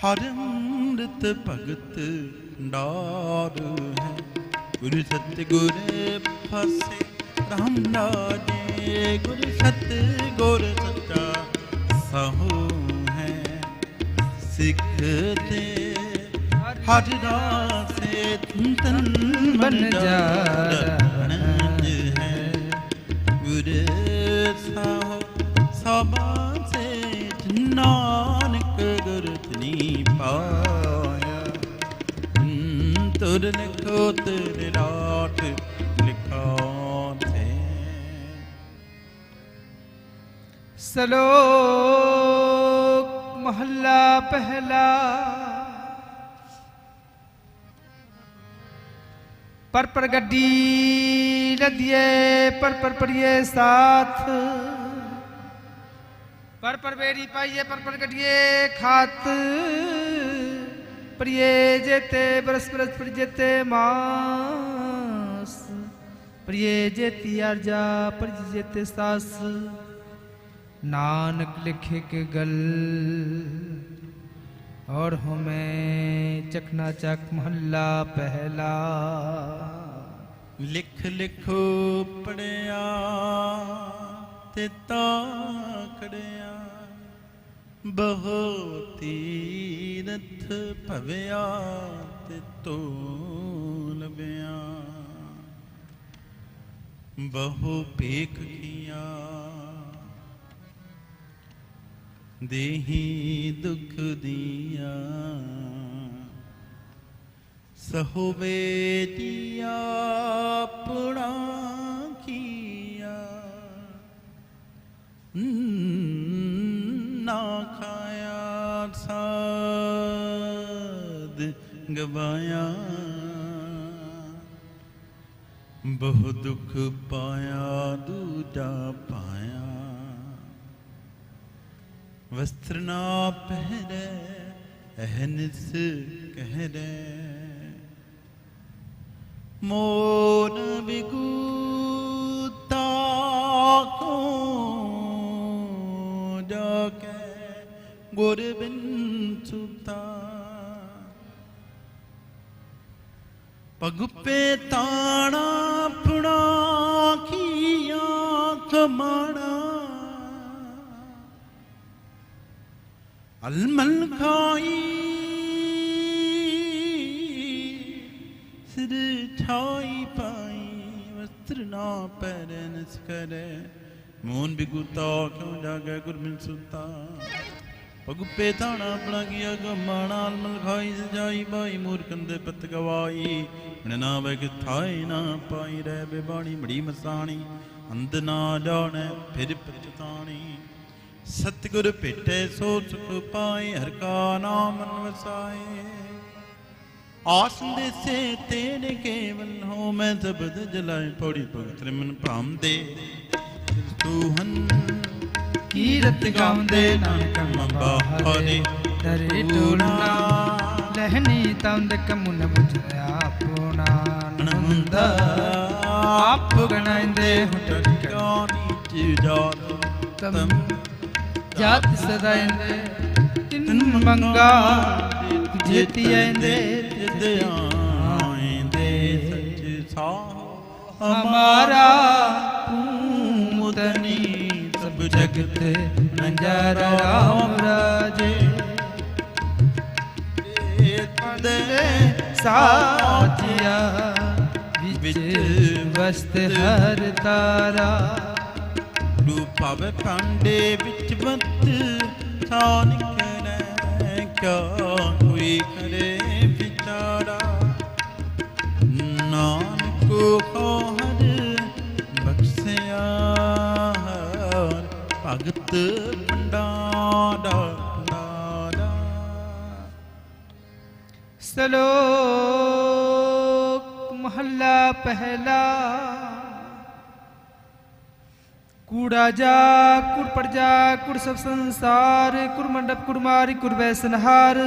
हर अमृत भगत डार है गुरु सत्य गुरु फसे राम राजे गुरु सत्य गुरु सच्चा साहू है सिख ते हर रासे तन बन जा है गुरु साहू सबा से नानक गुरु तनी पाया तुर लिखो तेरे राठ लिखा थे। श्लोक महला पहला। पर गड्डी लदिए पर पड़िए साथ पर बेरी पाइए पर गड्डिए खात प्रिय जेते बरस बरस प्रिय जेते मास प्रिय जेती आरजा प्रिय जेते सास नानक लिखे के गल और हमें चकना चक महला पहला। लिख लिखो पढ़िया ते ताकड़िया बहु तीरथ भविया ते तो लबिया बहु पेख किया देही दुख दिया सहो बेटिया पुणा किया ना खाया साध गवाया बहु दुख पाया दूजा पाया वस्त्र ना पहरे अहनिस कहरे मोर बिगूता को जाके गुर बिन सुता पग पे ताना पुणा किया कमाना अलमल खाई सिर छाई पाई वस्त्र ना पैरन करे मोन बिगुता क्यों जागे गुरबिन सुता पग पे ताना अपना किया गमाना अलमल खाई सजाई बाई मूर कंदे पत गवाई ना वह थाई ना पाई रह बेबाणी बड़ी मसाणी अंध ना जाने फिर पछतानी सतगुर भेटे सो सुख पाए हर का नाम मन वसाए आस से तेरे केवल हो मैं जबद जलाए पौड़ी भगत मन भाम दे तू हन कीरत गाउंदे नानक बाहरे दरे टोला लहनी तंद कमुन बुझया पुना नंद आप गणाइंदे हुटकानी चिजारो तम जात सदाइंदे तिन मंगा जेती आइंदे जिद आइंदे सच सा हमारा पूतनी सब जगत नजारा राम राजे साजिया विच वस्त हर तारा रूपव पांडे विच बत छानिक क्या कोई करे बिचारा नानक को हर बख्शिया भगत भंडारा श्लोक महला पहला कूड़ा जा कुड़ पड़ जा कुड़ सब संसार कुड़ मंडप कुड़ मारी कुड़ वैसनहार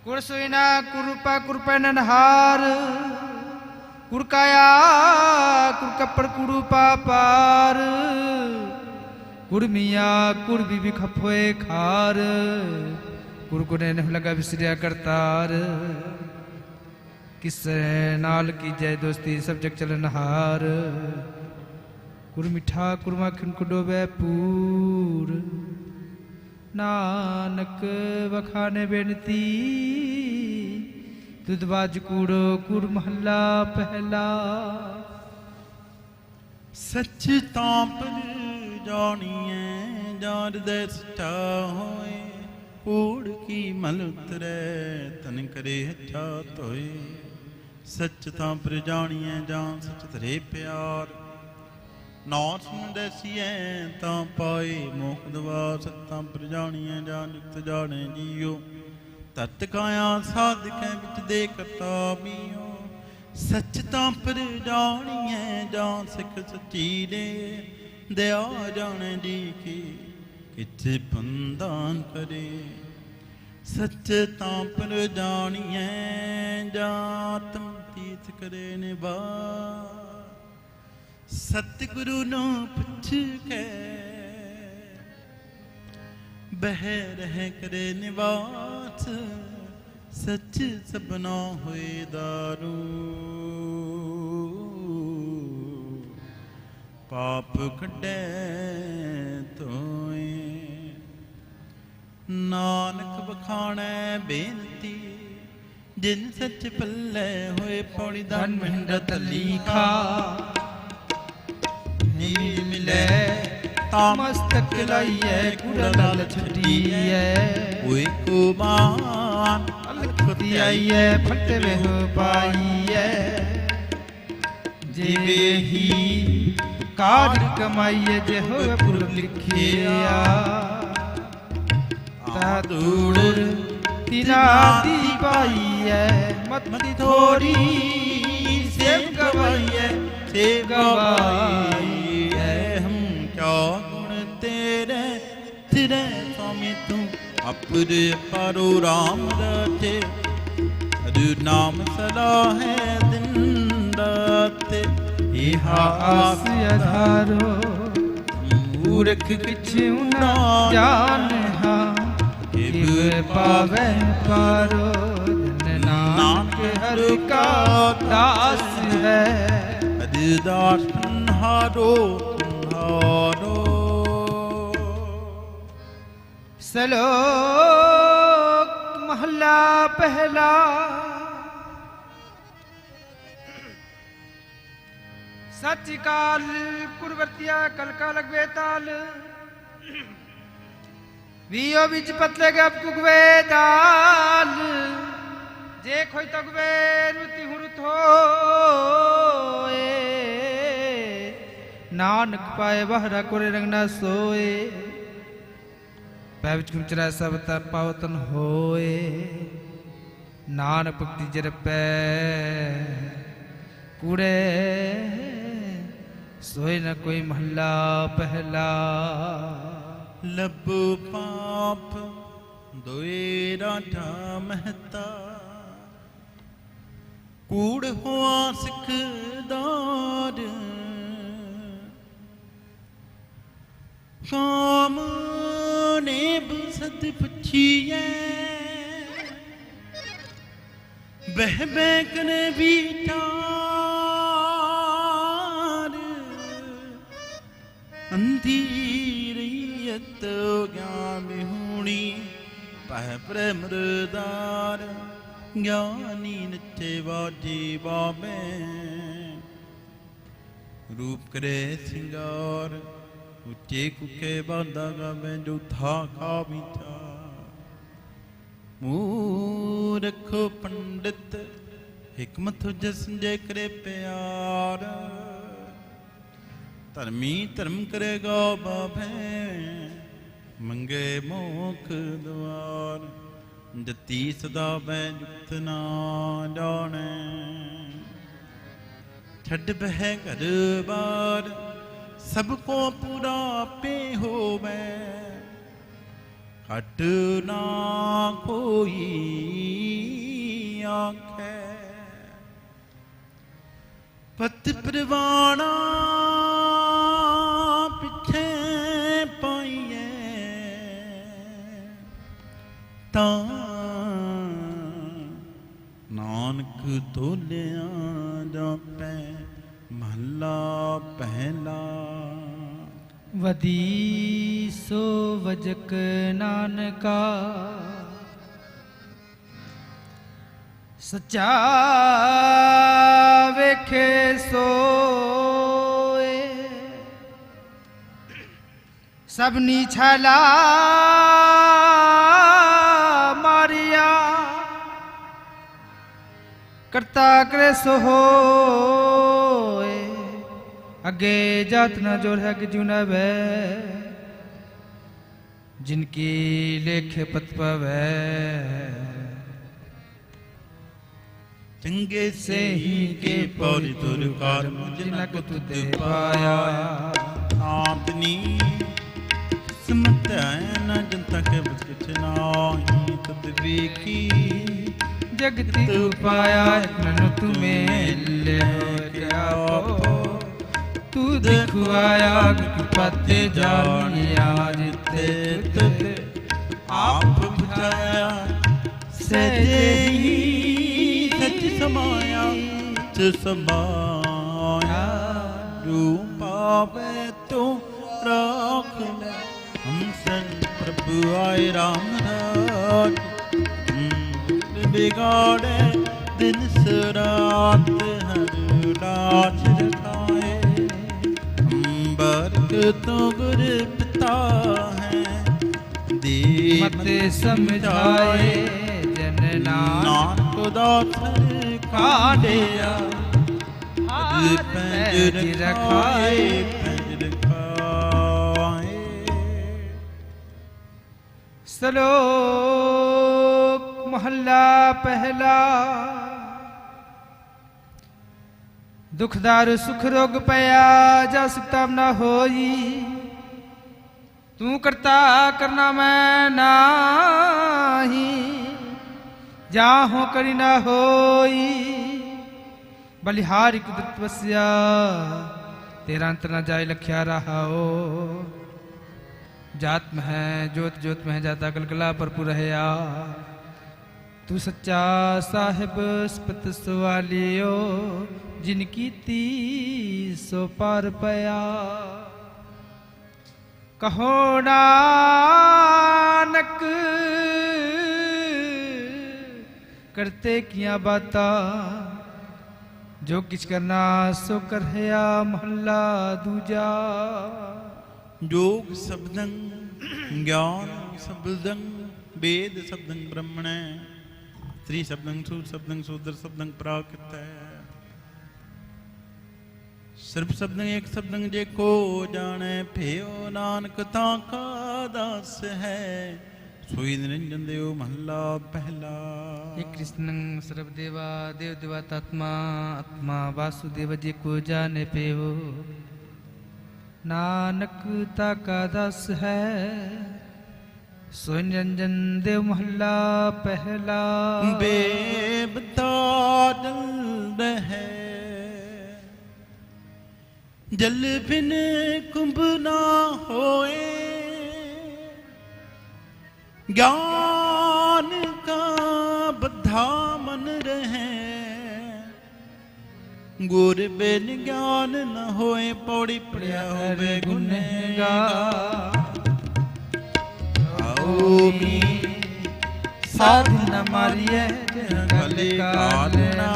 कुड़ सोइना कुड़ रूपा कुड़ पैनहार कुड़ काया कुड़ कपड़ कुड़ पापार कुड़ मिया कुड़ बीबी खपोए खार कुड़ को ने लगा विसरिया करतार किस नाल की जय दोस्ती सब जग चलनहार कुर मिठा कुरमा खिन को डोबे पूर नानक वखाने बेनती तुदबाज कूड़ो कुर महला पहला सच तां पर जानिए जान दे सच्चा होए कूड़ की मल उतरे तन करे अच्छा तोए सच तां पर जानिए जान सच तरे प्यार नाथ सुन दसिए तां पाए मोख दवा सत्तां पर जानिए जान युक्त जाने जियो तत काया साधक विच दे करता बियो सच तां पर जानिए जान सिख सच्ची दे दया जाने जी की किच बंदान करे सच तां पर जानिए जातम तीत करे निभा सतगुरु नो पुछ के बह रह करे निवास सच सबना होए दारू पाप कटे तोए नानक बखाने बेनती जिन सच पल्ले होए पौड़ी दान मिंड तली खा नील मिले मस्तक लाइए कुड़ल छटिए कोई कुमान अलखती आइए फटे में हो पाइए जीवे ही कार्य कमाइए जे हो पुर लिखिया तादूर तिना दी पाइए मत मत थोड़ी सेव गवाइए सेव गवाइए हम क्या गुण तेरे तेरे स्वामी तू अपर पारो राम रटे अरु नाम सदा है दिन रात इहा आस आधारो मूर्ख किछु न जान हा किव पावे पारो जन नानक हर का दास है दास हारो हारो श्लोक महला पहला सच काल कुरवर्तिया कल का लगवे ताल वियो बिच पतले गप कुगवे दाल जे खोई तगवे रुति हुरुत होए नानक पाए बहरा कोरे रंगना सोए पै विच गुंचरा सब तर पावतन होए नानक भक्ति जर पै कूड़े सोए न कोई महला पहला लब पाप दोए राठा महता कूड़ हुआ सिखदार काम ने बसत पुछिए बह बैकन बीठा अंधीरियत ज्ञान विहूणी पह प्रेमदार ज्ञानी नचे बाजी बाबे रूप करे सिंगार उच्चे कुके बादा गावे जो था खा बीचा मूर्ख पंडित हिकमत जसंजय करे प्यार धर्मी धर्म करेगा बाबे मंगे मोख द्वार जती सदा मैं जुक्त ना जाने छड़ बह घर बार सबको पूरा पे हो मैं हट ना कोई आंखे पत परवाना पिछे पाइए ता नानक तोलिया जापै महला पहला वदी सो वजक नानका सच्चा वेखे सोए सबनी छला मारिया करता करे सो होए अगे जात न जोर है कि जुना वे जिनकी लेखे पत पवे चंगे से ही के पौरी दुर्कार मुझ न को तुद पाया आपनी किस्मत है न जनता के बस कुछ नाही तुद भी की जगती तू पाया ननु तुम्हें ले क्या तू दिखवाया पाते जानिया जिते तुते आप बुझाया सजे ही सच समाया सच समाया रूपावे तो राख ले हम संग प्रभु आए राम राज बिगाड़े दिन सरात हर राज रखाए बरक तो गुर पिता है दे मत समझाए जन नानक दासर काढ़िया पैंज रखाए पैंज रखाए श्लोक महला पहला दुखदार सुख रोग पया जा सकता न होई तू करता करना मैं नाही जा हो करी न होई बलिहारी कुदरत वस्या तेरा अंत न जाए लख्या रहा हो जात में है जोत जोत में है जाता गलगला भरपूर रहया तू सच्चा साहिब स्पत सवालियो जिनकी ती सो पार पया कहो नानक करते किया बाता जो किछ करना सो कर हया महला दूजा योग शब्दं ज्ञान शब्दं वेद शब्दं ब्रह्मण स्त्री शब्दं सूर शब्दं शूद्र शब्दं प्राकृत सर्व शब्दं एक शब्दं जेको जाने फेयो नानक ताका दास है सोई निरंजन देव महला पहला हे कृष्णं सर्वदेवा देव देवतात्मा आत्मा वासुदेव जी को जाने पेवो नानक ताका दास है सोई निरंजन देव महला पहला बेबता जल है जल बिन कुंभ ना होए ज्ञान का बद्धा मन रहे गुर बिन ज्ञान न होए पौड़ी पढ़िया होवे गुनहगार। आओ मी साध न मारिए गले कालना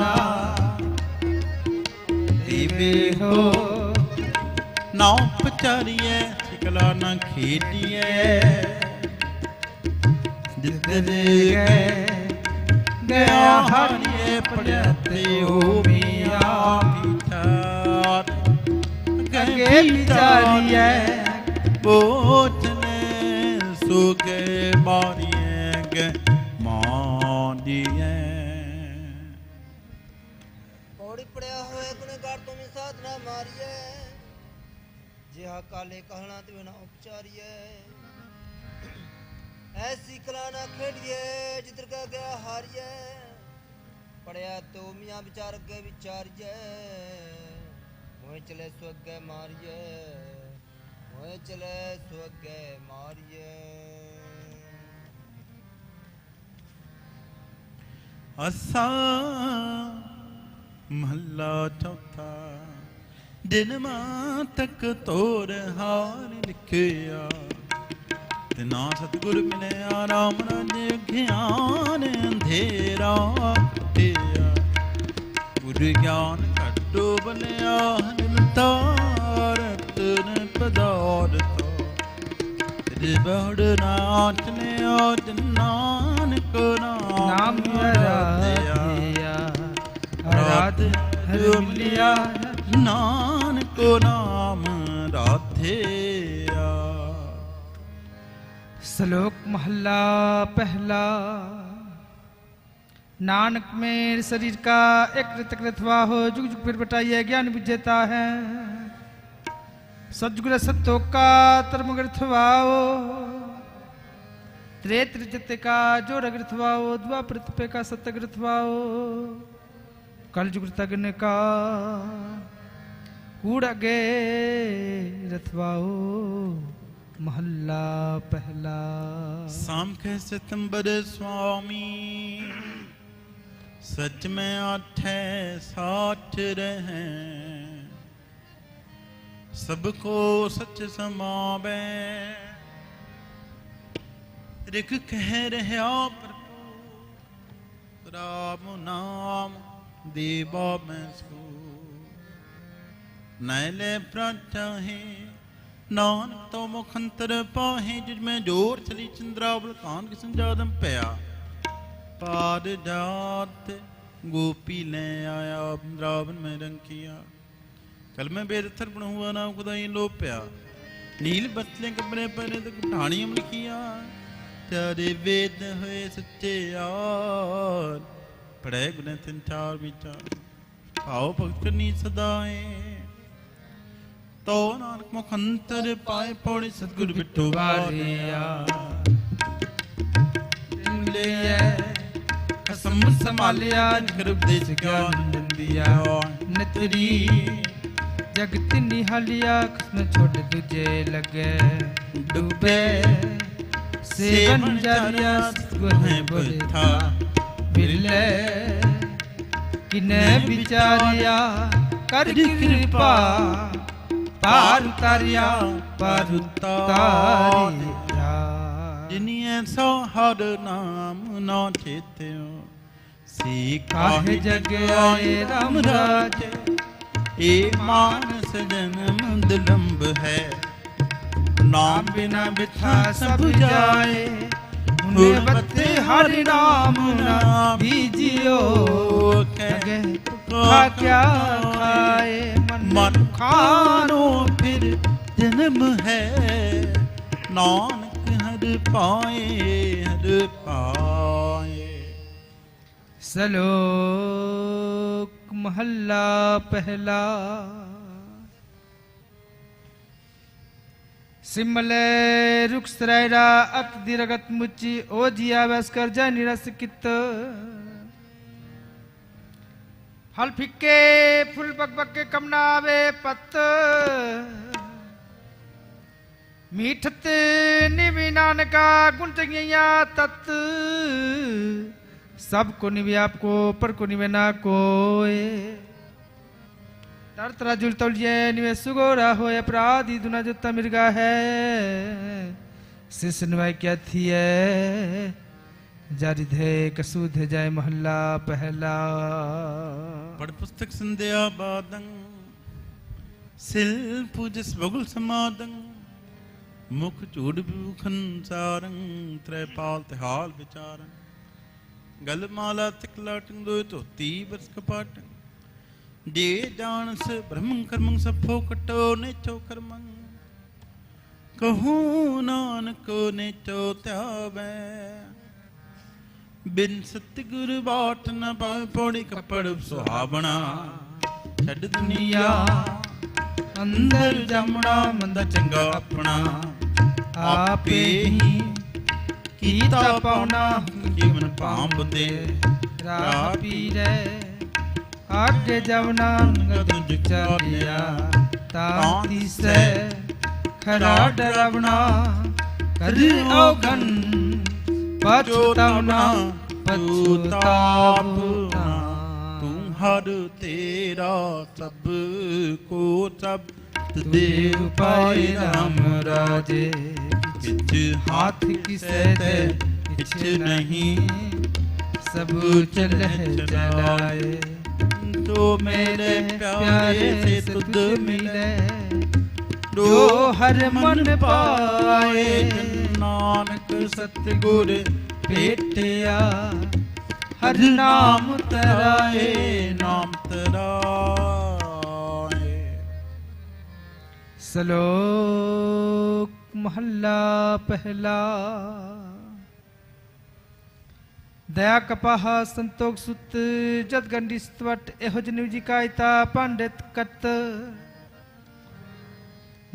देवे हो ना पचारिए सिकला न खेटिए जिधर गया हारिए पढ़ते हो मिया पिछार गए बिचारिए बोचने सुगे मारिए गे मारिए। पौड़ी पड़िया होए गुनहगार तुम साधना मारिए जिहा काले कहना ते बिना उपचारिए ऐसी कला ना खेलिए जिधर का गया हारिए पड़िया तो मियाँ विचार के विचारिए मोहे चले स्वर्ग मारिए मोहे चले स्वर्ग मारिए। असा महला चौथा दिन मां तक तोर हार लिखिया ना सतगुर मिलया राम राज ज्ञान अंधेरा कटिया गुर ज्ञान कटो बलिया रतन पदार्थ बड़ नाचने नानक नाम राध मिलिया नानक नाम राधेया। श्लोक महला पहला। नानक मेरे शरीर का एक कृतवा हो जुग जुग फिर बटाइए ज्ञान विजेता है सतगुर सत्तो का तरम ग्रथवाओ त्रेत्र जत्ते का जोर ग्रथवाओ द्वा प्रतिपे का सत्य ग्रथवाओ कल जुग तगन का कूड़ गे रथवाओ। महला पहला। शाम के सितंबर स्वामी सच में आठे साठ रहे सबको सच समावे रिक कह रहे प्रभु राम नाम देवा में सो नैले प्राचाहे नानक तो मुखंतर पाहे जिसमें जोर चली चंद्रावल कान किसन जादम पया पाद जात गोपी ले आया रावण में रंग किया कल में बेरथर पण हुआ नाम खुदाई लोप्या नील बतले कपड़े पहने तो ढाणी हम लिखिया तेरे वेद हुए सच्चे यार पढ़े गुने तिन चार विचार आओ भक्त करनी सदाए तो नानक मुखंतर पाए पौड़ी सतगुरु बिट्ठू वारिया ले कसम संभालिया निकर उपदेश ज्ञान दिया नतरी जगत निहालिया कृष्ण छोड़ तुझे लगे डूबे सेवन जारिया सतगुरु है बोलता बिरले किने विचारिया कर कृपा पार उतारिया जिन्हें सो हर नाम न चेत्यो सीखा जग आए राम राज ए मानस जन्म दुलंब है नाम बिना बिथा सब जाए बत्ते हरि नाम ना बीजियो क्या खाए मन खानो फिर जन्म है नानक हर पाए। श्लोक महला पहला। सिमले रुख सरायरा अत दिरगत मुच्ची ओजिया वस्कर जय निरस कित फल फिक्के फूल बक बक के कमनावे पत मीठत निविनान का गुंटगिया तत् सब को निवे आपको पर को निवे ना कोए तर तरा जुल तौलिए निवेश सुगोरा हो अपराधी दुना जुता मिर्गा है शिष्य नवाय क्या थी है जारी थे कसूद है जाए मोहल्ला पहला पढ़ पुस्तक संध्या बादं सिल पूजस बगुल समादं मुख चूड़ भूखन सारं त्रैपाल तिहाल विचारं गल माला तिकला टंगो धोती बरस कपाट जे जानस ब्रह्मं कर्मं सफो कटो नेचो कर्मं कहूँ नानक नेचो त्यावै बिन सतगुर बाट न पावे पौड़ी कपड़ सुहावना छड़ दुनिया अंदर जमना मंदा चंगा अपना आपे ही कीता पाउना जीवन पाम बुंदे राह पीरे आगे जवना गद चलिया तांती से खरा डरावना कर औगन पछतावना पछतावना तू हर तेरा सब को सब देव पाए राम राजे किछ हाथ किसे ते किछ नहीं सब चल चलाए तो मेरे प्यारे से तुद मिले जो हर मन पाए नानक सतगुर भेटिया हर नाम तराए नाम तराए। श्लोक महला पहला दया कपाह संतोष सुत जत गंडी स्तवट एहो जनु जी कायता पंडित कत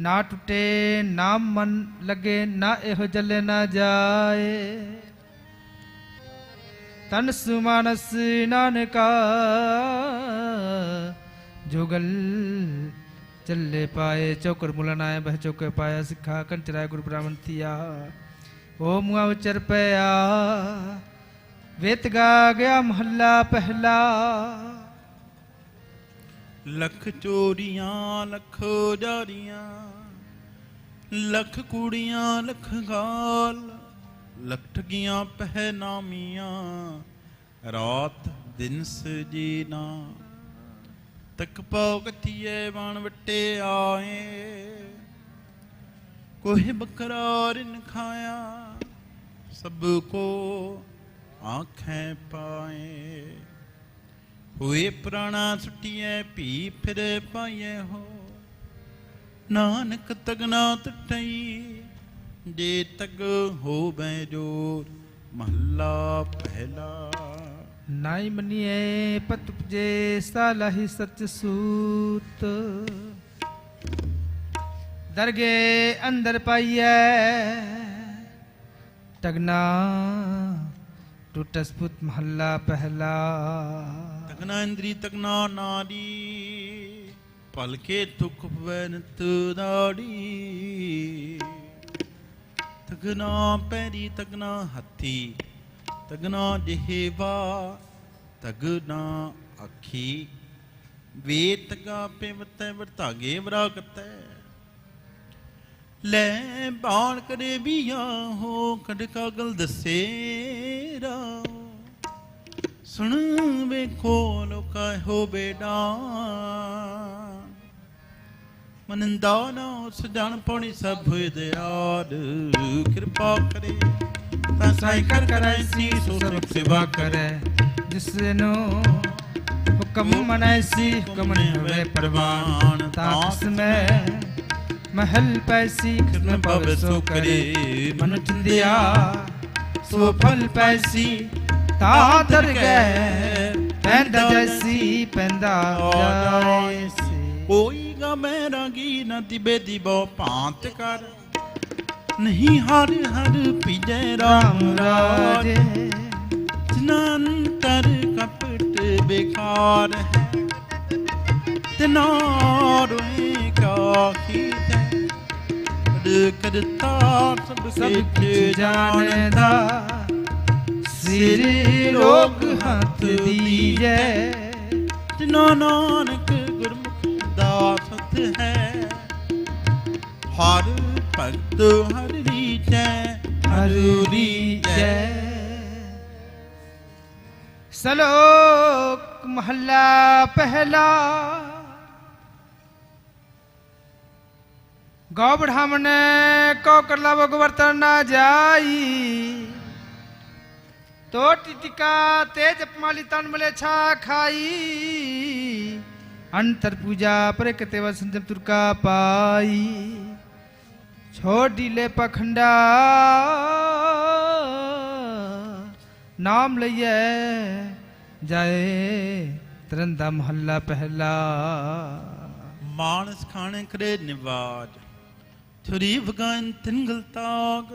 ना टूटे नाम मन लगे ना एहो जले ना जाए तन सुमानस नानका जोगल चले पाए चौकर मुलानाए बह चौके पाया सिखा कंचराय गुरु ब्राह्मण थिया ओ मुआ उचर पया वेत गा गया महला पहला लख चोरियां लख जारियां लख कुड़ियां लख गाल लख ठगियां पहनामियां रात दिन सजीना तक पाओ कथिए बाण वट्टे आए कोहे बकरा रिन खाया सबको आँखें पाए हुए प्राणा सुटिए पी फिरे पाए हो नानक तगना तटई जे तग हो बैजोर महला पहला नाई मनिए पतुपजे सालाही सच सूत दरगे अंदर पाइए तगना टूटस्पुत महला पहला तगना इंद्री तगना नारी पलके तुक वैनत दाड़ी तगना पैरी तगना हथी तगना जिहेवा तगना अखी वे तगा पे वतै वर्तागे वरा कतै ले बाण करे बिया हो कड़का गल दसे राओ सुन वेखो लोका हो बेडा मनंदा ना सजान पौनी सब दयाल कृपा करे साई कर करैसी सो सब सेवा करे जिसनो हुक्म मनैसी हुक्म होवे परवान ताकस में महल पैसी कृष्ण पव सो करे मन चिंदिया सो फल पैसी ता दर गए पैंदा जैसी पैंदा जाए कोई गा मैरागी न दिबे दिबो पांत कर नहीं हर हर पिजै राम राजे जिनंतर कपट बेकार है तना रोए का खीत करता सब कुछ जानदा सिर लोग हाथ दीजे जिना नानक गुरमुख है। हर भगत हर रीचै हरूरी जय। श्लोक महला पहला। गौ ब्राह्मण को करला भगवर्तन ना जाई, तो टिटिका तेज अपमाली तन मले छा खाई। अंतर पूजा पर कतेवा संजम तुरका पाई, छोड़ डीले पखंडा नाम लइए जाए तरंदा महला पहला। मानस खाने करे निवाज, थुरी भगन तिनगल ताग।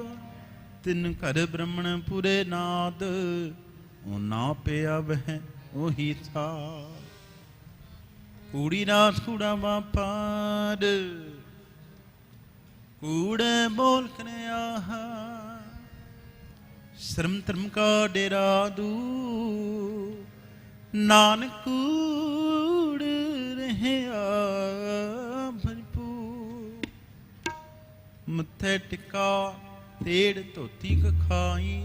तिन कर ब्रह्मण पूरे नाद, ओ ना पे वह ओही था। कूड़ी रात कूड़ा बापार, कूड़े बोल करे आहा। श्रम धर्म का डेरा दू, नानक कूड़ रहे भरपूर। मत्थे टिका तेड़ धोती खाई,